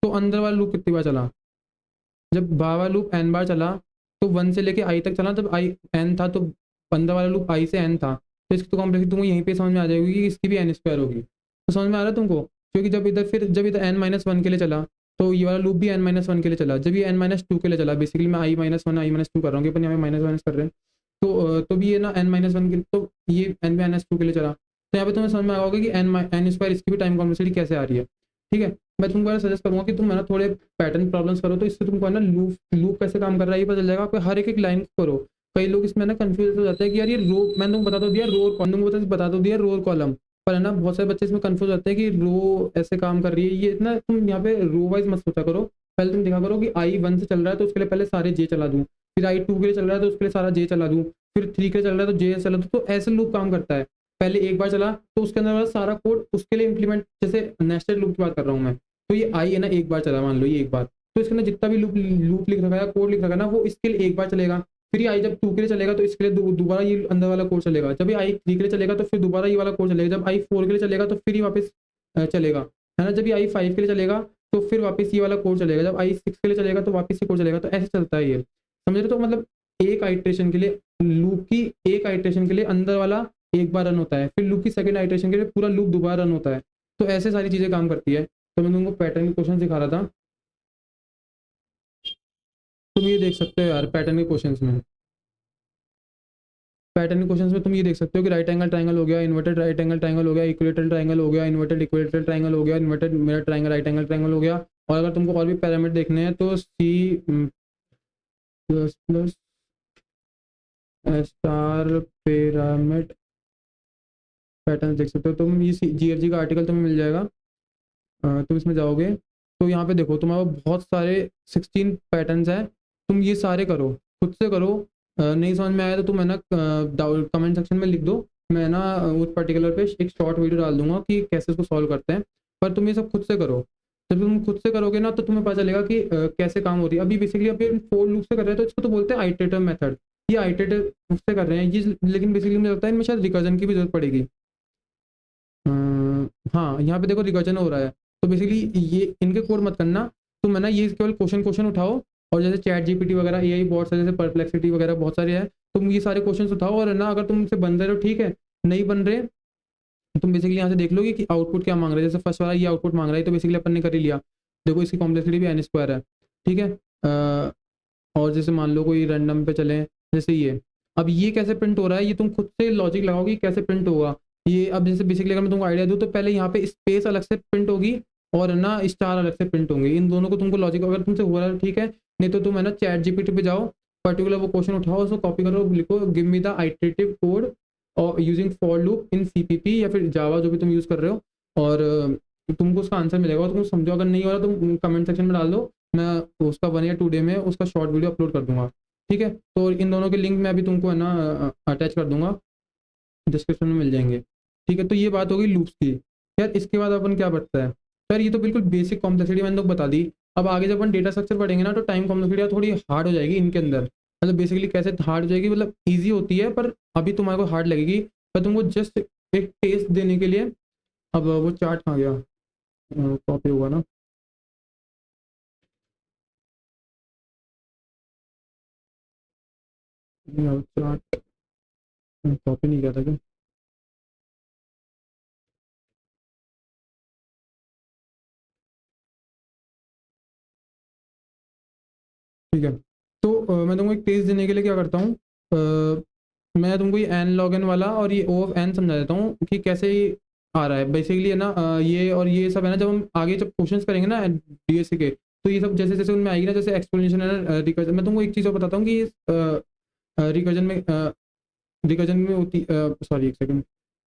तो अंदर वाला लूप कितनी बार चला। जब बाहर वाला लूप n बार चला, तो 1 से लेके i तक चला, जब i n था, तो अंदर वाला लूप i से n था, तो इसकी तो कॉम्प्लेक्सिटी तुमको यहीं पे समझ में आ जाएगी कि इसकी भी n² होगी। तो समझ में आ रहा है तुमको, क्योंकि जब इधर n-1 के लिए चला, तो ये वाला लूप भी n-1 के लिए चला। जब ये n-2 के लिए चला, बेसिकली मैं i-1 i-2 कर रहा हूँ, कि अपन यहाँ पे माइनस माइनस कर रहे हैं, तो भी ये ना n-1 के, तो ये n-2 के लिए चला। तो यहाँ पे तुम्हें समझ में आएगा कि n² इसकी भी टाइम कॉम्प्लेक्सिटी कैसे आ रही है, ठीक है। मैं तुमको सजेस्ट करूँगा कि तुम है ना थोड़े पैटर्न प्रॉब्लम्स करो, तो इससे तुमको है ना लूप कैसे काम कर रहा है ये पता चल जाएगा। आपको हर एक लाइन को करो। कई लोग इसमें ना कंफ्यूज हो जाते हैं कि यार ये रो, मैंने तुमको बता तो दिया रो, तुमको बता तो दिया रो और कॉलम, पर है ना बहुत सारे बच्चे इसमें कंफ्यूज होते हैं कि रो ऐसे काम कर रही है। ये इतना तुम यहाँ पे रो वाइज मत सोचा करो। पहले तुम देखा करो कि आई 1 से चल रहा है, तो उसके लिए पहले सारे जे चला दूँ, फिर i 2 के लिए चल रहा है, तो उसके लिए सारा जे चला दूँ, फिर 3 के लिए चल रहा है, तो जे चला दूँ। तो ऐसे लूप काम करता है। पहले एक बार चला, तो उसके अंदर वाला सारा कोड उसके लिए इंप्लीमेंट, जैसे नेस्टेड लूप की बात कर रहा हूँ मैं। तो ये आई है ना एक बार चला, मान लो ये एक बार, तो इसके अंदर जितना भी लूप लूप लिख रखा है, कोड लिख रखा है ना, वो इसके लिए एक बार चलेगा। फिर ये आई जब 2 के लिए चलेगा तो इसके लिए दोबारा ये अंदर वाला कोड चलेगा। जब ये आई 3 के लिए चलेगा तो फिर दोबारा ये वाला कोड चलेगा। जब आई 4 के लिए चलेगा तो फिर ये वापस चलेगा, है ना। जब ये आई 5 के लिए चलेगा तो फिर वापस ये वाला कोड चलेगा। जब आई 6 के लिए चलेगा तो वापस ये कोड चलेगा। तो ऐसे चलता है ये, समझ रहे। तो मतलब एक आइट्रेशन के लिए, लूप की एक आइट्रेशन के लिए अंदर वाला एक बार रन होता है, फिर लूप की सेकंड आइट्रेशन के लिए पूरा लूप दोबारा रन होता है। तो ऐसे सारी चीज़ें काम करती है। तो मैं तुमको पैटर्न के क्वेश्चन सिखा रहा था, तुम ये देख सकते हो यार पैटर्न के क्वेश्चंस में। पैटर्न के क्वेश्चंस में तुम ये देख सकते हो कि राइट एंगल ट्राइंगल हो गया, इन्वर्टेड राइट एंगल ट्राइंगल हो गया, इक्वेलेटरल ट्राइंगल हो गया, इन्वर्टेड इक्वेलेटरल ट्राइंगल हो गया, inverted mirror triangle right angle triangle हो गया। और अगर तुमको और भी पैरामीटर देखने हैं तो C plus plus star pyramid pattern देख सकते हो तुम। ये GRG का आर्टिकल तुम्हें मिल जाएगा। तुम इसमें जाओगे तो यहाँ पे देखो तुम्हारे बहुत सारे 16 पैटर्न्स हैं। तुम ये सारे करो, खुद से करो। नहीं समझ में आया तो तुम है ना कमेंट सेक्शन में लिख दो, मैं ना उस पर्टिकुलर पे एक शॉर्ट वीडियो डाल दूंगा कि कैसे इसको सॉल्व करते हैं। पर तुम ये सब खुद से करो। जब तुम खुद से करोगे ना तो तुम्हें पता चलेगा कि कैसे काम होती है। अभी बेसिकली अभी फोर लूप से कर रहे हैं तो इसको तो बोलते हैं आइटरेटिव मेथड। ये आइटरेटिव से कर रहे हैं ये, लेकिन बेसिकली मुझे लगता है इनमें शायद रिकर्जन की भी जरूरत पड़ेगी। हाँ यहाँ पे देखो रिकर्जन हो रहा है। तो बेसिकली ये इनके कोड मत करना, तुम है ना ये केवल क्वेश्चन उठाओ। और जैसे चैट जीपीटी वगैरह AI बॉट्स है, जैसे परप्लेक्सिटी वगैरह बहुत सारे हैं, तुम ये सारे क्वेश्चन उठाओ। और है ना अगर तुमसे बन रहे हो ठीक है, नहीं बन रहे तुम बेसिकली यहाँ से देख लोगे कि आउटपुट क्या मांग रहा है। जैसे फर्स्ट वाला ये आउटपुट मांग रहा है तो बेसिकली अपन ने कर ही लिया। देखो इसकी कॉम्प्लेक्सिटी भी n² है, ठीक है। और जैसे मान लो कोई रैंडम पे चले, जैसे ये, अब ये कैसे प्रिंट हो रहा है ये तुम खुद से लॉजिक लगाओगे कैसे प्रिंट होगा ये। अब जैसे बेसिकली अगर मैं तुमको आइडिया दूँ तो पहले यहाँ पे स्पेस अलग से प्रिंट होगी और है ना स्टार अलग से प्रिंट होंगे। इन दोनों को तुमको लॉजिक अगर तुमसे हो रहा है ठीक है, नहीं तो तुम है ना चैट जीपीटी पे जाओ, पर्टिकुलर वो क्वेश्चन उठाओ, उसको कॉपी करो, लिखो give me the iterative code और using for loop in CPP या फिर जावा जो भी तुम यूज़ कर रहे हो, और तुमको उसका आंसर मिलेगा। तुम समझो, अगर नहीं हो रहा तुम कमेंट सेक्शन में डाल दो, मैं उसका 1 या 2 डे में उसका शॉर्ट वीडियो अपलोड कर दूंगा, ठीक है। तो इन दोनों के लिंक मैं अभी तुमको है ना अटैच कर दूंगा, डिस्क्रिप्शन में मिल जाएंगे, ठीक है। तो ये बात होगी लूप्स की। यार इसके बाद अपन क्या पढ़ता है सर, ये तो बिल्कुल बेसिक कॉम्प्लेक्सिटी मैंने तो बता दी। अब आगे जब अपन डेटा स्ट्रक्चर पढ़ेंगे ना तो टाइम कॉम्प्लेक्सिटी थोड़ी हार्ड हो जाएगी इनके अंदर। मतलब बेसिकली कैसे हार्ड हो जाएगी, मतलब ईजी होती है पर अभी तुम्हारे को हार्ड लगेगी। पर तुमको जस्ट एक टेस्ट देने के लिए, अब वो चार्ट कहाँ गया, कॉपी होगा ना, चार्ट कॉपी नहीं किया था क्या। ठीक है। तो मैं तुमको एक टेस्ट देने के लिए क्या करता हूँ, मैं तुमको ये n log n वाला और ये O of n समझा देता हूँ कि कैसे ये आ रहा है। बेसिकली है ना ये और ये सब है ना, जब हम आगे जब क्वेश्चंस करेंगे ना DSC के, तो ये सब जैसे जैसे उनमें आएगी ना, जैसे एक्सप्लेनेशन है ना रिकर्जन। मैं तुमको एक चीज़ और बताता हूँ कि रिकर्जन में होती, सॉरी एक सेकंड,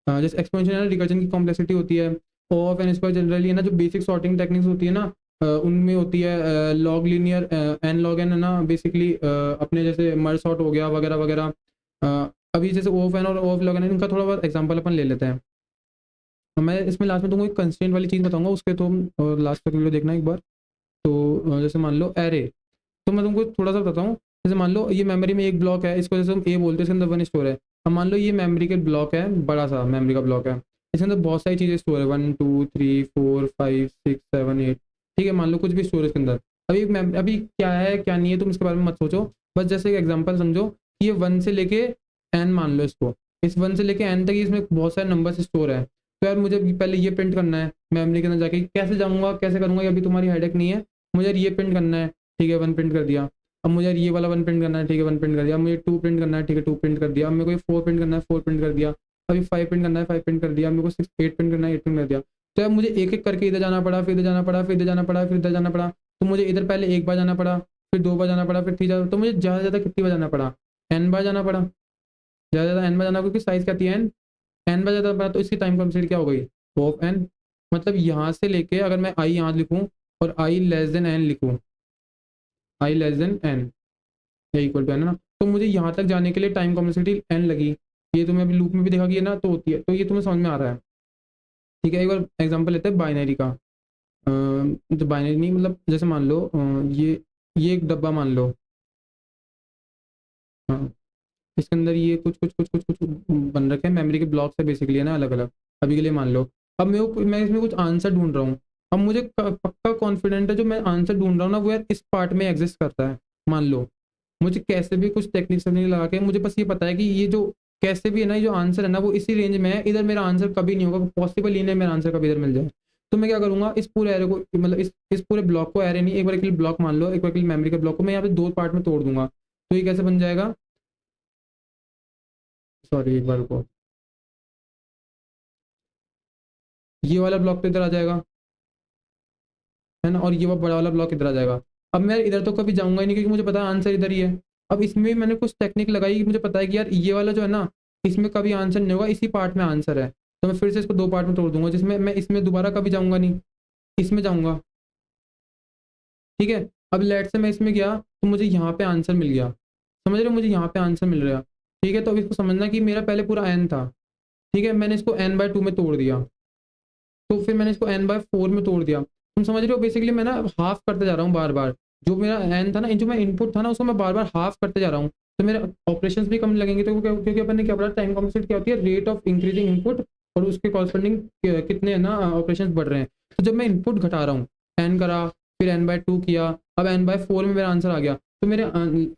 जैसे एक्सपेंशन है ना रिकर्जन की कॉम्प्लेक्सिटी होती है। O of n square generally है ना जो बेसिक सॉर्टिंग टेक्निक्स होती है ना, उनमें होती है log linear n log n है ना बेसिकली, अपने जैसे मर्ज सॉर्ट हो गया वगैरह वगैरह। अभी जैसे O of n और O of log n इनका थोड़ा बहुत एग्जांपल अपन ले लेते हैं। मैं इसमें लास्ट में तुमको एक कंस्ट्रेंट वाली चीज़ बताऊंगा, उसके तुम लास्ट तक वीडियो देखना एक बार। तो जैसे मान लो एरे, तो मैं तुमको थोड़ा सा बताता हूँ। जैसे मान लो ये मेमोरी में एक ब्लॉक है, इसको जैसे हम A बोलते हैं, इसके अंदर 1 स्टोर है। अब मान लो ये मेमोरी के ब्लॉक है, बड़ा सा मेमोरी का ब्लॉक है, इसके अंदर बहुत सारी चीज़ें स्टोर है, 1 2 3 4 5 6 7 8, ठीक है। मान लो कुछ भी स्टोर है इसके अंदर। अभी क्या है क्या नहीं है तुम इसके बारे में मत सोचो, बस जैसे एक एग्जाम्पल समझो कि ये 1 से लेके n मान लो इसको, इस 1 से लेके n तक इसमें बहुत सारे नंबर स्टोर है। तो यार मुझे पहले ये प्रिंट करना है मेमोरी के अंदर जाके, कैसे जाऊँगा कैसे करूँगा ये अभी तुम्हारी हेडेक नहीं है। मुझे यार ये प्रिंट करना है, ठीक है 1 प्रिंट कर दिया। अब मुझे ये वाला 1 प्रिंट करना है, ठीक है 1 प्रिंट कर दिया। अब मुझे 2 प्रिंट करना है, ठीक है 2 प्रिंट कर दिया। अब मेरे को 4 प्रिंट करना है, 4 प्रिंट कर दिया। अभी 5 प्रिंट करना है, 5 प्रिंट कर दिया। मेरे को 8 प्रिंट करना है, 8 प्रिंट कर दिया। तो अब मुझे एक एक करके इधर जाना पड़ा, फिर इधर जाना पड़ा, फिर इधर जाना पड़ा, फिर इधर जाना पड़ा। तो मुझे इधर पहले एक बार जाना पड़ा, फिर 2 बार जाना पड़ा, फिर 3 बार। तो मुझे ज़्यादा से ज़्यादा कितनी बार जाना पड़ा, n बार जाना पड़ा, ज़्यादा से ज़्यादा n बार जाना, क्योंकि साइज़ क्या थी n बार ज़्यादा पड़ा। तो इसकी टाइम कॉम्प्लेक्सिटी क्या हो गई, ऑफ n। मतलब यहाँ से लेके अगर मैं i यहाँ लिखूँ और i लेस देन n लिखूँ, i लेस देन n या इक्वल टू n है ना, तो मुझे यहाँ तक जाने के लिए टाइम कॉम्प्लेक्सिटी n लगी। ये तुम्हें अभी लूप में भी देखा कि ना तो होती है। तो ये तुम्हें समझ में आ रहा है, ठीक है। एक बार एग्जांपल लेते हैं बाइनरी का। तो बाइनरी नहीं, मतलब जैसे मान लो ये एक डब्बा मान लो, हाँ, इसके अंदर ये कुछ बन रखे हैं, मेमोरी के ब्लॉक्स है बेसिकली, है ना, अलग अलग। अभी के लिए मान लो, अब मैं इसमें कुछ आंसर ढूंढ रहा हूँ। अब मुझे पक्का कॉन्फिडेंट है जो मैं आंसर ढूंढ रहा हूँ ना वो यार इस पार्ट में एग्जिस्ट करता है, मान लो। मुझे कैसे भी कुछ टेक्निक से नहीं लगा के मुझे बस ये पता है कि ये जो कैसे भी है ना, ये जो आंसर है ना वो इसी रेंज में है, इधर मेरा आंसर कभी नहीं होगा, पॉसिबल ही नहीं है मेरा आंसर कभी इधर मिल जाए। तो मैं क्या करूंगा, इस पूरे एरे को, मतलब इस पूरे ब्लॉक को, एरे नहीं, एक बार के लिए ब्लॉक मान लो, एक बार के लिए मेमोरी के ब्लॉक को मैं यहाँ पे दो पार्ट में तोड़ दूंगा। तो ये कैसे बन जाएगा, सॉरी एक बार को, ये वाला ब्लॉक तो इधर आ जाएगा, है ना, और ये वो बड़ा वाला ब्लॉक इधर आ जाएगा। अब मैं इधर तो कभी जाऊंगा ही नहीं क्योंकि मुझे पता है आंसर इधर ही है। अब इसमें भी मैंने कुछ टेक्निक लगाई कि मुझे पता है कि यार ये वाला जो है ना, इसमें कभी आंसर नहीं होगा, इसी पार्ट में आंसर है। तो मैं फिर से इसको दो पार्ट में तोड़ दूंगा, जिसमें मैं इसमें दोबारा कभी जाऊंगा नहीं, इसमें जाऊंगा। ठीक है, अब लेट से मैं इसमें गया तो मुझे यहाँ पे आंसर मिल गया, समझ रहे हो, मुझे यहाँ पे आंसर मिल रहा। ठीक है, तो अब इसको समझना कि मेरा पहले पूरा एन था। ठीक है, मैंने इसको n/2 में तोड़ दिया, तो फिर मैंने इसको n/4 में तोड़ दिया। तुम समझ रहे हो, बेसिकली मैं ना हाफ करते जा रहा हूँ बार बार। जो मेरा n था ना, जो मैं इनपुट था ना, उसको मैं बार बार हाफ करते जा रहा हूँ, तो मेरे ऑपरेशंस भी कम लगेंगे। तो क्योंकि अपन ने क्या पढ़ा, टाइम कॉम्प्लेक्सिटी क्या होती है, रेट ऑफ इंक्रीजिंग इनपुट, और उसके कॉरस्पॉन्डिंग कितने है ना ऑपरेशन बढ़ रहे हैं। तो जब मैं इनपुट घटा रहा हूँ, n करा, फिर n/2 किया, अब n/4 में मेरा आंसर आ गया, तो मेरे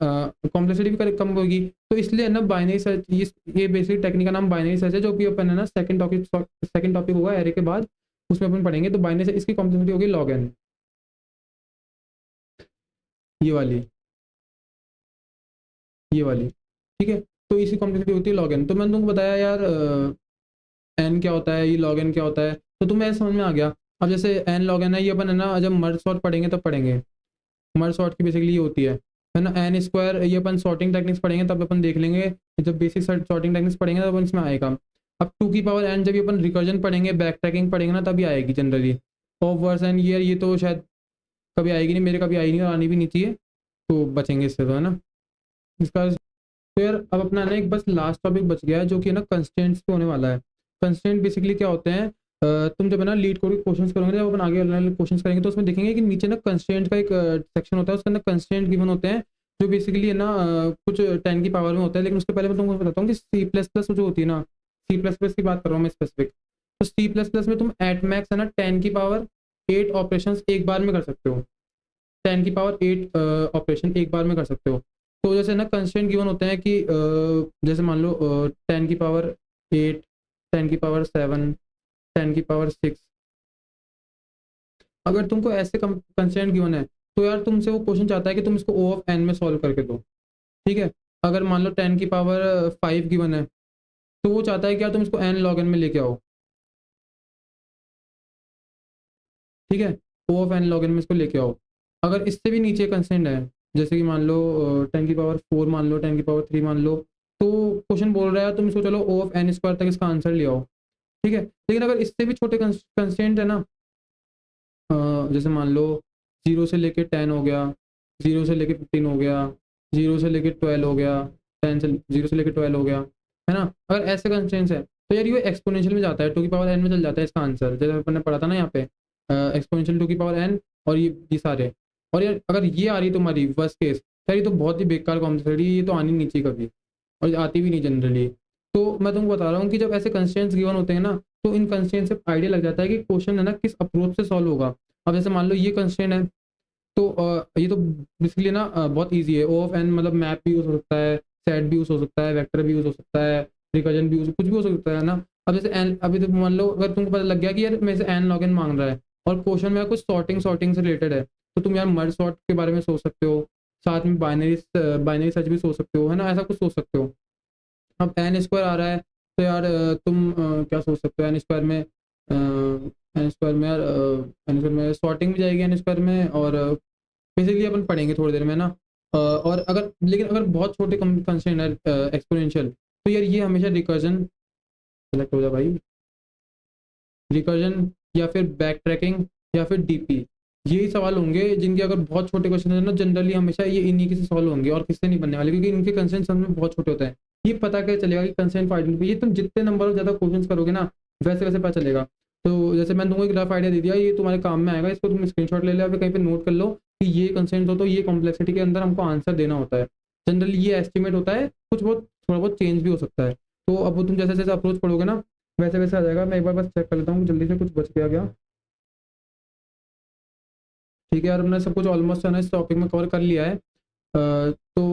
कॉम्प्लेक्सिटी भी कम होगी। तो इसलिए ना बाइनरी सर्च, ये बेसिक टेक्निक का नाम बाइनरी सर्च है, जो कि अपन है ना सेकंड टॉपिक होगा एरे के बाद, उसमें अपन पढ़ेंगे। तो बाइनरी से इसकी कॉम्प्लेक्सिटी होगी log n, ये वाली, ये वाली। ठीक है, तो इसी कॉम्प्लेक्सिटी होती है log n। तो मैंने तुमको बताया यार n क्या होता है, ये log n क्या होता है, तो तुम्हें ऐसा समझ में आ गया। अब जैसे n log n है, ये अपन है ना जब मर्ज सॉर्ट पढ़ेंगे तब पढ़ेंगे। मर्ज सॉर्ट की बेसिकली ये होती है ना, एन स्क्वायर, ये अपन सॉर्टिंग टेक्निक्स पढ़ेंगे तब अपन देख लेंगे, जब बेसिक सॉर्टिंग टेक्निक्स पढ़ेंगे तब अपन इसमें आएगा। अब 2 की पावर n जब ये अपन रिकर्जन पढ़ेंगे, बैक ट्रैकिंग पढ़ेंगे ना, तभी आएगी जनरली। ऑफ वर्स एन, ये तो शायद कभी आएगी नहीं, मेरे कभी आई नहीं और आनी भी नहीं चाहिए, तो बचेंगे इससे, तो है ना इसका। तो यार अब अपना ना एक बस लास्ट टॉपिक बच गया है, जो कि है ना कंस्टेंट्स पे होने वाला है। कंस्टेंट बेसिकली क्या होते हैं, तुम जब है ना लीड कोड के क्वेश्चंस करोगे, जब अपन आगे वाले क्वेश्चंस करेंगे तो उसमें देखेंगे कि नीचे ना कंस्टेंट का एक सेक्शन होता है, उसके अंदर कंस्टेंट गिवन होते हैं, जो बेसिकली है ना कुछ 10 की पावर में होता है। लेकिन उसके पहले मैं तुमको बताता हूँ कि सी प्लस प्लस जो होती है ना, सी प्लस प्लस की बात कर रहा हूँ मैं स्पेसिफिक। तो सी प्लस प्लस में तुम एट मैक्स है ना 10 की पावर 8 ऑपरेशन एक बार में कर सकते हो, 10 की पावर 8 ऑपरेशन एक बार में कर सकते हो। तो जैसे ना कंस्टेंट गिवन होते हैं कि जैसे मान लो 10 की पावर 8, 10 की पावर 7, 10 की पावर 6। अगर तुमको ऐसे कंस्टेंट गिवन है, तो यार तुमसे वो क्वेश्चन चाहता है कि तुम इसको O ऑफ n में सॉल्व करके दो। ठीक है, अगर मान लो 10 की पावर 5 गिवन है, तो वो चाहता है कि यार तुम इसको n log n में लेके आओ। ठीक है, O of n log n में इसको लेके आओ। अगर इससे भी नीचे कंस्टेंट है, जैसे कि मान लो 10 की पावर 4 मान लो, 10 की पावर 3 मान लो, तो क्वेश्चन बोल रहा है तुम इसको चलो O ऑफ n स्क्वायर तक इसका आंसर ले आओ। ठीक है, लेकिन अगर इससे भी छोटे कंस्टेंट है ना, जैसे मान लो 0 से लेके 10 हो गया, 0 से लेके 15 हो गया, 0 से लेके 12 हो गया, 0 से लेके 12 हो गया, है ना, अगर ऐसे कंस्टेंट्स है तो यार ये एक्सपोनेंशियल में जाता है, 2 की पावर n में चल जाता है इसका आंसर, जैसे अपन ने पढ़ा था ना यहाँ पे एक्सपोनेंशियल 2 की पावर n। और ये सारे, और यार अगर ये आ रही है तुम्हारी वर्स्ट केस, यार ये तो बहुत ही बेकार कॉम्प्लेक्सिटी, ये तो आनी नहीं चाहिए कभी, और आती भी नहीं जनरली। तो मैं तुमको बता रहा हूँ कि जब ऐसे कंस्टेंट्स गिवन होते हैं ना, तो इन कंस्टेंट से आइडिया लग जाता है कि क्वेश्चन है ना किस अप्रोच से सॉल्व होगा। अब जैसे मान लो ये कंस्टेंट है, तो ये तो बेसिकली ना बहुत इजी है। O ऑफ n मतलब मैप भी यूज हो सकता है, सेट भी यूज हो सकता है, वेक्टर भी यूज हो सकता है, रिकर्जन भी कुछ भी हो सकता है ना। अब जैसे n, अभी तो मान लो अगर तुमको पता लग गया कि यार मेरे से n log n मांग रहा है, और क्वेश्चन में कुछ सॉर्टिंग से रिलेटेड है, तो तुम यार मर्ज सॉर्ट के बारे में सोच सकते हो, साथ में बाइनरी सर्च भी सोच सकते हो, है ना, ऐसा कुछ सोच सकते हो। अब एन स्क्वायर आ रहा है, तो यार तुम क्या सोच सकते हो एन स्क्वायर में, एन स्क्वायर में यार एन स्क्वायर में सॉर्टिंग भी जाएगी एन स्क्वायर में, और बेसिकली अपन पढ़ेंगे थोड़ी देर में ना। और अगर लेकिन अगर बहुत छोटे कंस्ट्रेंट है एक्सपोनेंशियल, तो यार ये हमेशा रिकर्जन सेलेक्ट हो जाए भाई, रिकर्जन या फिर बैक ट्रैकिंग या फिर डीपी, यही सवाल होंगे जिनके अगर बहुत छोटे क्वेश्चन है ना, जनरली हमेशा ये इन्हीं के से सॉल्व होंगे और किससे नहीं बनने वाले, क्योंकि इनके कंसेंट सम में बहुत छोटे होते हैं। ये पता कैसे चलेगा कि कंसेंट फाइंड, ये तुम जितने नंबर ऑफ ज़्यादा क्वेश्चन करोगे ना, वैसे वैसे पता चलेगा। तो जैसे मैंने तुमको एक रफ आइडिया दे दिया, ये तुम्हारे काम में आएगा, इसको तुम स्क्रीनशॉट ले लो या फिर कहीं पे नोट कर लो कि ये कंस्ट्रेंट हो तो ये कॉम्प्लेक्सिटी के अंदर हमको आंसर देना होता है। जनरली ये एस्टिमेट होता है, कुछ बहुत थोड़ा बहुत चेंज भी हो सकता है। तो अब वो तुम जैसे जैसे अप्रोच पढ़ोगे ना वैसे वैसे आ जाएगा। मैं एक बार बस चेक कर लेता हूँ जल्दी से, कुछ बच गया क्या। ठीक है यार, हमने सब कुछ ऑलमोस्ट है ना इस टॉपिक में कवर कर लिया है। तो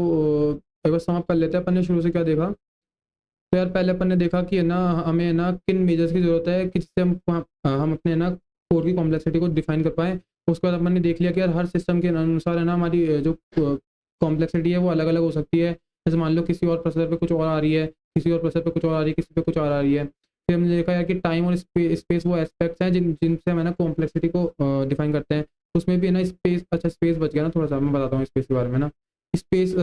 एक बार समाप्त कर लेते हैं अपन ने शुरू से क्या देखा। तो यार पहले अपन ने देखा कि है ना हमें है ना किन मेजर्स की ज़रूरत है कि जिससे हम अपने है ना कोड की कॉम्प्लेक्सिटी को डिफाइन कर पाएँ। उसके बाद अपन ने देख लिया कि यार हर सिस्टम के अनुसार है ना हमारी जो कॉम्प्लेक्सिटी है वो अलग अलग हो सकती है। जैसे मान लो किसी और प्रोसेसर पे कुछ और आ रही है, किसी और प्रोसेसर पे कुछ और आ रही है, किसी पे कुछ और आ रही है। फिर हमने देखा यार कि टाइम और स्पेस वो एस्पेक्ट्स हैं जिनसे हम है ना कॉम्प्लेक्सिटी को डिफाइन करते हैं। उसमें भी है ना स्पेस, अच्छा स्पेस बच गया ना, थोड़ा सा मैं बताता हूँ स्पेस के बारे में ना। स्पेस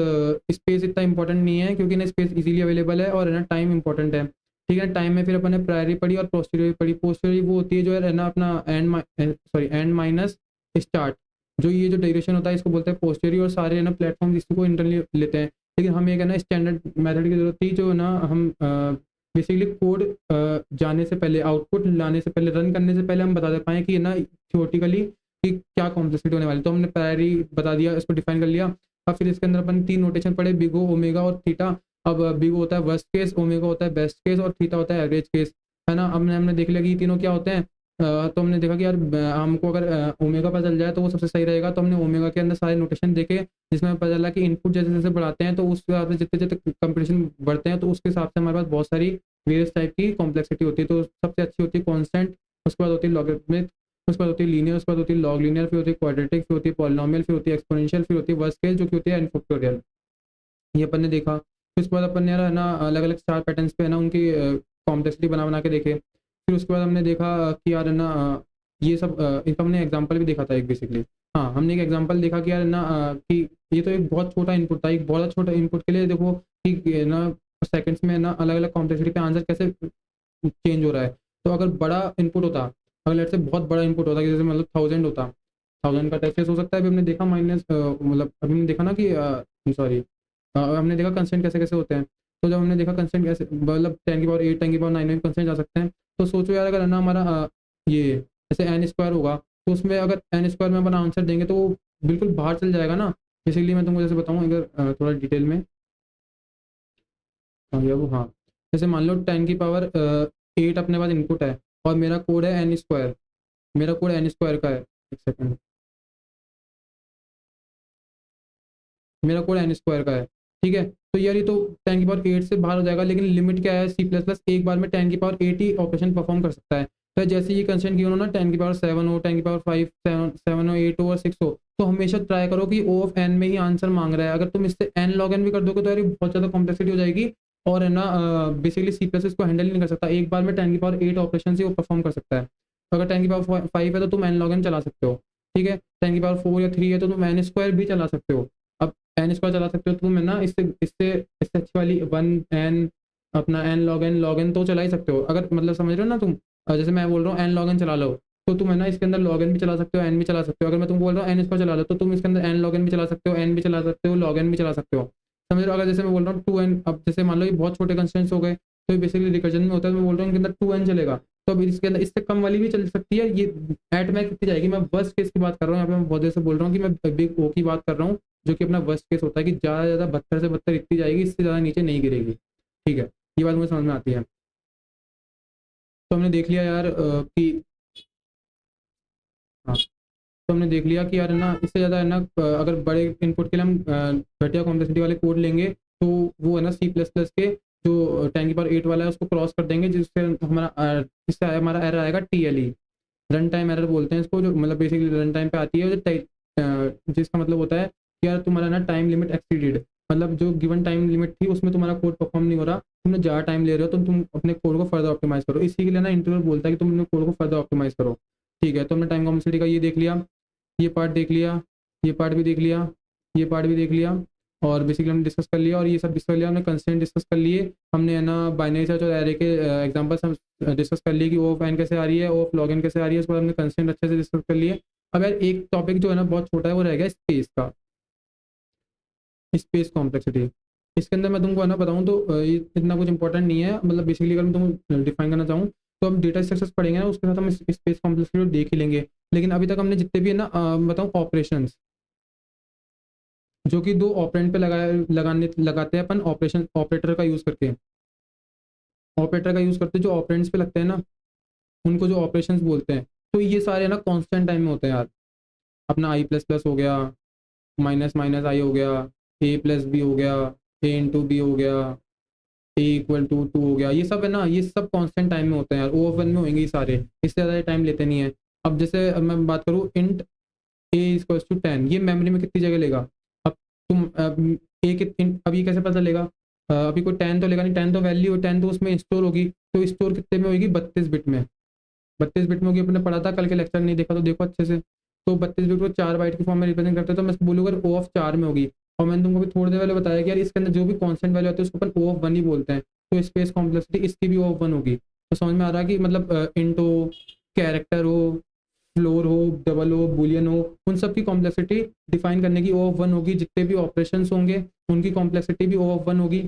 स्पेस इतना इंपॉर्टेंट नहीं है क्योंकि ना स्पेस इजीली अवेलेबल है, और है ना टाइम इंपॉर्टेंट है। ठीक है, टाइम में फिर अपन ने प्रायरी पढ़ी और पोस्टीरियरी पढ़ी। पोस्टीरियरी वो होती है जो है ना अपना एंड माइनस स्टार्ट, जो ये जो ड्यूरेशन होता है इसको बोलते हैं पोस्टीरियरी, और सारे है ना प्लेटफॉर्म इसको इंटरनली लेते हैं। लेकिन हमें एक है ना स्टैंडर्ड मेथड की जरूरत थी जो ना हम बेसिकली कोड जाने से पहले, आउटपुट लाने से पहले, रन करने से पहले हम बता दे पाएँ कि है ना थियोरेटिकली कि क्या कॉम्प्लेक्सिटी होने वाली। तो हमने प्रायरी बता दिया, इसको डिफाइन कर लिया। अब फिर इसके अंदर अपन 3 नोटेशन पढ़े, बिग ओ, ओमेगा और थीटा। अब बिग ओ होता है वर्स्ट केस, ओमेगा होता है बेस्ट केस, और थीटा होता है एवरेज केस, है ना। हमने हमने देख लिया कि ये तीनों क्या होते हैं। तो हमने देखा कि यार हमको अगर ओमेगा पता चल जाए तो वो सबसे सही रहेगा। तो हमने ओमेगा के अंदर सारे नोटेशन देखे, जिसमें हमें पता चला कि इनपुट जैसे जैसे बढ़ाते हैं तो उस हिसाब से जितने जितने कंपटीशन बढ़ते हैं तो उसके हिसाब से हमारे पास बहुत सारी वेरियस टाइप की कॉम्प्लेक्सिटी होती है। तो सबसे अच्छी होती है कॉन्स्टेंट, उसके बाद होती है लॉगरिथमिक, उसके बाद होती है लीनियर, उसके बाद होती है लॉग लीनियर, फिर होती है क्वाड्रेटिक, फिर होती है पॉलिनोमियल, फिर होती है एक्सपोनेंशियल, फिर होती है वर्स्ट केस जो कि होती है एन फैक्टोरियल। ये अपन ने देखा। फिर उसके बाद अपन ने यार है ना अलग अलग स्टार पैटर्न्स पे है ना उनकी कॉम्प्लेक्सिटी बना बना के देखे। फिर उसके बाद हमने देखा कि यार है ना ये सब इनका हमने एग्जांपल भी देखा था एक बेसिकली। हाँ, हमने एक एग्जांपल देखा कि यार है ना कि ये तो एक बहुत छोटा इनपुट था, एक बहुत छोटा इनपुट के लिए देखो कि है ना सेकंड्स में ना अलग अलग कॉम्प्लेक्सिटी पे आंसर कैसे चेंज हो रहा है। तो अगर बड़ा इनपुट होता, अगर लेट्स से बहुत बड़ा इनपुट होता कि जैसे मतलब 1000 होता, 1000 का टेस्ट केस हो सकता है। अभी हमने देखा माइनस मतलब अभी हमने देखा ना कि सॉरी हमने देखा कंस्टेंट कैसे कैसे होते हैं। तो जब हमने देखा कंस्टेंट कैसे मतलब 10 की पावर 8, 10 की पावर 9 में कंस्टेंट आ सकते हैं। तो सोचो यार अगर है ना हमारा ये जैसे एन स्क्वायर होगा, तो उसमें अगर एन स्क्वायर में अपन आंसर देंगे तो वो बिल्कुल बाहर चल जाएगा ना। इसीलिए मैं तुमको जैसे बताऊँ अगर थोड़ा डिटेल में। हाँ भैया वो, हाँ जैसे मान लो 10 की पावर 8 अपने पास इनपुट है, और मेरा कोड है एन स्क्वायर, मेरा कोड एन स्क्वायर का है। एक सेकंड, मेरा कोड एन स्क्वायर का है। ठीक है, तो यार ये तो 10 की पावर 8 से बाहर हो जाएगा, लेकिन लिमिट क्या है, सी प्लस प्लस एक बार में 10 की पावर 8 ही ऑपरेशन परफॉर्म कर सकता है। तो जैसे ये कंस्टेंट गिवन हो ना 10 की पावर 7 हो, 10 की पावर 5, 7 हो, 8 हो और 6 हो, तो हमेशा ट्राई करो कि ओ ऑफ एन में ही आंसर मांग रहा है। अगर तुम इससे एन लॉग एन भी कर दोगे तो यार ये बहुत ज़्यादा कॉम्प्लेक्सिटी हो जाएगी, और है ना बेसिकली सी प्लस इसको हैंडल नहीं कर सकता। एक बार में 10 की पावर 8 ऑपरेशन ही वो परफॉर्म कर सकता है। तो अगर 10 की पावर 5 है तो तुम एन लॉग एन चला सकते हो। ठीक है, 10 की पावर 4 या 3 है तो तुम एन स्क्वायर भी चला सकते हो। अब एन स्क्वायर चला सकते हो तुम है ना, इससे इससे इससे अच्छी वाली वन एन, अपना एन लॉग एन तो चला ही सकते हो। अगर मतलब समझ रहे हो ना तुम, जैसे मैं बोल रहा हूँ एन लॉग एन चला लो, तो तुम है ना इसके अंदर लॉग एन भी चला सकते हो, एन भी चला सकते हो। अगर मैं तुमको बोल रहा हूँ एन स्क्वायर चला लो, तो तुम इसके अंदर एन लॉग एन भी चला सकते हो, एन भी चला सकते हो, लॉग एन भी चला सकते हो। समझ रहे हो। अगर जैसे मैं बोल रहा हूँ टू एन, अब जैसे मान लो ये बहुत छोटे कंस्टेंट्स हो गए, तो ये बेसिकली रिकर्जन में होता है, तो मैं बोल रहा हूँ इनके अंदर टू एन चलेगा। तो अब इसके अंदर इससे कम वाली भी चल सकती है। ये एट मैक्स कितनी जाएगी, मैं वर्स्ट केस की बात कर रहा हूँ यहाँ पे, मैं बहुत देर से बोल रहा हूँ कि मैं बिग ओ की बात कर रहा हूँ, जो कि अपना वर्स्ट केस होता है कि ज़्यादा से ज़्यादा 72 से 72 इतनी जाएगी, इससे ज़्यादा नीचे नहीं गिरेगी। ठीक है, ये बात मुझे समझ में आती है। तो हमने देख लिया यार कि हाँ, तो हमने देख लिया कि यार है ना इससे ज़्यादा है ना अगर बड़े इनपुट के लिए हम घटिया कॉम्प्लेक्सिटी वाले कोड लेंगे तो वो है ना सी प्लस प्लस के जो 10 की पावर 8 वाला है उसको क्रॉस कर देंगे, जिससे हमारा जिससे हमारा एरर आएगा TLE, रन टाइम एरर बोलते हैं इसको, जो मतलब बेसिकली रन टाइम पे आती है, जो जिसका मतलब होता है कि यार तुम्हारा ना टाइम लिमिट एक्सीडेड, मतलब जो गिवन टाइम लिमिट थी उसमें तुम्हारा कोड परफॉर्म नहीं हो रहा, तुमने ज़्यादा टाइम ले रहे हो, तो तुम अपने कोड को फर्दर ऑप्टिमाइज करो। इसी के लिए ना इंटरवल बोलता है कि तुम अपने कोड को फर्दर ऑप्टिमाइज करो। ठीक है, तो हमने टाइम कॉम्प्लेक्सिटी का ये देख लिया, ये पार्ट देख लिया, ये पार्ट भी देख लिया, ये पार्ट भी देख लिया, और बेसिकली हमने डिस्कस कर लिया, और ये सब डिस्कस कर लिया हमने, कंस्ट्रेंट डिस्कस कर लिए हमने, है ना बाइनरी सर्च और एरे के एग्जांपल्स हम डिस्कस कर लिए कि ओ ऑफ एन कैसे आ रही है, ओ ऑफ लॉग एन कैसे आ रही है। उसके बाद हमने कंस्ट्रेंट अच्छे से डिस्कस कर लिए। अब यार एक टॉपिक जो है ना बहुत छोटा है वो रह गया स्पेस का, स्पेस कॉम्प्लेक्सिटी। इसके अंदर मैं तुमको है ना बताऊँ तो ये इतना कुछ इंपॉर्टेंट नहीं है, मतलब बेसिकली अगर मैं तुमको डिफाइन करना चाहूँ तो हम डेटा स्ट्रक्चर्स पढ़ेंगे ना, उसके साथ हम स्पेस कॉम्प्लेक्सिटी देख ही लेंगे। लेकिन अभी तक हमने जितने भी है ना बताऊँ ऑपरेशंस, जो कि 2 ऑपरेंड पे लगाते हैं अपन ऑपरेशन ऑपरेटर का यूज़ करके। ऑपरेटर का यूज़ करते जो ऑपरेंड्स पे लगते हैं ना, उनको जो ऑपरेशंस बोलते हैं। तो ये सारे ना कांस्टेंट टाइम में होते हैं यार। अपना आई प्लस प्लस हो गया, माइनस माइनस आई हो गया, ए प्लस बी हो गया, ए इंटू बी हो गया, ए इक्वल टू टू हो गया। ये सब है ना, ये सब कांस्टेंट टाइम में होते हैं यार। ओ ऑफ वन में होंगे ये सारे, इससे ज़्यादा टाइम लेते नहीं है। अब जैसे मैं बात करूँ इंट ए इक्वल टू 10, ये मेमोरी में कितनी जगह लेगा? अब तुम ए के अब ये कैसे पता चलेगा? अभी कोई 10 तो लेगा नहीं, 10 तो वैल्यू 10 तो उसमें स्टोर होगी। तो स्टोर कितने में होगी? 32 बिट में। 32 बिट में होगी। अपने पढ़ा था कल के लेक्चर, नहीं देखा तो देखो अच्छे से। तो 32 बिट को 4 बाइट की फॉर्म में रिप्रेजेंट करते हैं। तो मैं बोलूँगा ओ ऑफ 4 में होगी। और मैंने तुमको भी थोड़ी देर पहले बताया कि यार इसके अंदर जो भी कॉन्स्टेंट वैल्यू आती है उसको अपन ओ ऑफ 1 ही बोलते हैं। तो स्पेस कॉम्प्लेक्सिटी इसकी भी ओ ऑफ 1 होगी। तो समझ में आ रहा है कि मतलब इंट हो, कैरेक्टर हो, फ्लोर हो, डबल हो, बुलियन हो, उन सब की कॉम्प्लेक्सिटी डिफाइन करने की ओ ऑफ 1 होगी। जितने भी ऑपरेशंस होंगे उनकी कॉम्प्लेक्सिटी भी ओ ऑफ 1 होगी।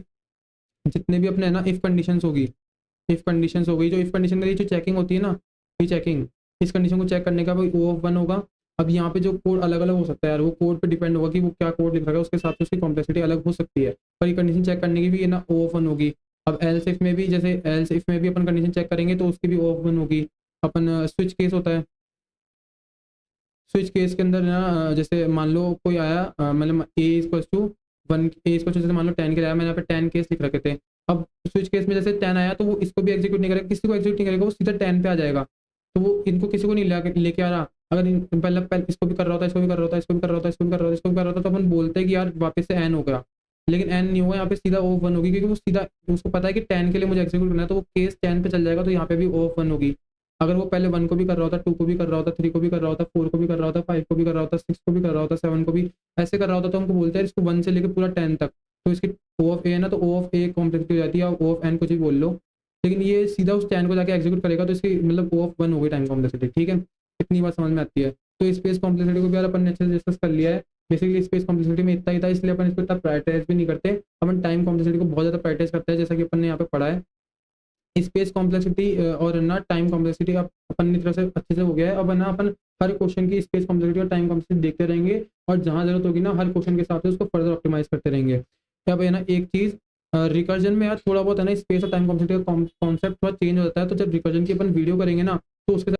जितने भी अपने है ना इफ कंडीशंस होगी, इफ कंडीशंस हो गई, जो इफ कंडीशन के लिए जो चेकिंग होती है ना, ये चेकिंग, इस कंडीशन को चेक करने का भाई ओ ऑफ 1 होगा। अब यहाँ पे जो कोड अलग अलग हो सकता है यार, वो कोड पे डिपेंड होगा कि वो क्या कोड लिख रहा है, उसके हिसाब से उसकी कॉम्प्लेक्सिटी अलग हो सकती है। पर ये कंडीशन चेक करने की भी है ना ओ ऑफ 1 होगी। अब एल्स इफ में भी, जैसे एल्स इफ में भी अपन कंडीशन चेक करेंगे तो उसकी भी ओ ऑफ 1 होगी। अपन स्विच केस होता है, स्विच केस के अंदर ना जैसे मान लो कोई आया, मतलब a equal to 1, a equal to जैसे मान लो 10 के लिए आया, मैंने यहाँ पे 10 केस लिख रखे थे। अब स्विच केस में जैसे 10 आया तो वो इसको भी एग्जीक्यूट नहीं करेगा, किसी को एग्जीक्यूट नहीं करेगा, वो सीधा 10 पे आ जाएगा। तो वो इनको किसी को नहीं लेके आ रहा। अगर पहले पहले इसको भी कर रहा होता, इसको भी कर रहा होता, इसको भी कर रहा होता, इसको भी कर रहा होता, इसको भी कर रहा होता, तो अपन बोलते हैं कि यार वापस से एन हो गया। लेकिन एन नहीं हुआ, यहाँ पे सीधा ओ 1 होगी, क्योंकि वो सीधा उसको पता है कि 10 के लिए मुझे एग्जीक्यूट करना है, तो वो केस 10 पे चल जाएगा। तो यहाँ पे भी ओ 1 होगी। अगर वो पहले 1 को भी कर रहा होता, 2 को भी कर रहा होता, 3 को भी कर रहा होता, 4 को भी कर रहा होता, 5 को भी कर रहा होता, 6 को भी कर रहा होता, 7 को भी ऐसे कर रहा होता, तो हमको बोलते हैं इसको 1 से लेकर पूरा 10 तक। तो इसकी ओ ऑफ ए है ना, तो ओ ऑफ ए कॉम्प्लेक्सिटी हो जाती है, ओ ऑफ एन कुछ भी बोल लो। लेकिन ये सीधा उस 10 को जाके एग्जीक्यूट करेगा, तो इसकी मतलब ओ ऑफ 1 हो गई टाइम कॉम्प्लेक्सिटी। ठीक है, इतनी बात समझ में आती है। तो स्पेस कॉम्प्लेक्सिटी को भी यार अपन ने अच्छे से डिस्कस कर लिया है। बेसिकली स्पेस कॉम्प्लेक्सिटी में इतना ही था, इसलिए अपन इसको इतना प्रायोरिटाइज भी नहीं करते। अपन टाइम कॉम्प्लेक्सिटी को बहुत ज़्यादा प्रायोरिटाइज करते हैं, जैसा कि अपन ने यहाँ पे पढ़ा है। स्पेस कॉम्प्लेक्सिटी और ना टाइम कॉम्प्लेक्सिटी अब अपन की तरफ से अच्छे से हो गया है। अब है ना अपन हर क्वेश्चन की स्पेस कॉम्प्लेक्सिटी और टाइम कॉम्प्लेक्सिटी देखते रहेंगे, और जहाँ जरूरत होगी ना हर क्वेश्चन के हिसाब से उसको फर्दर ऑप्टिमाइज करते रहेंगे। अब है ना एक चीज़, रिकर्जन में यार थोड़ा बहुत है ना स्पेस और टाइम कॉम्प्लेक्सिटी का कॉन्सेप्ट थोड़ा चेंज हो जाता है। तो जब रिकर्जन की अपन वीडियो करेंगे ना, तो उसके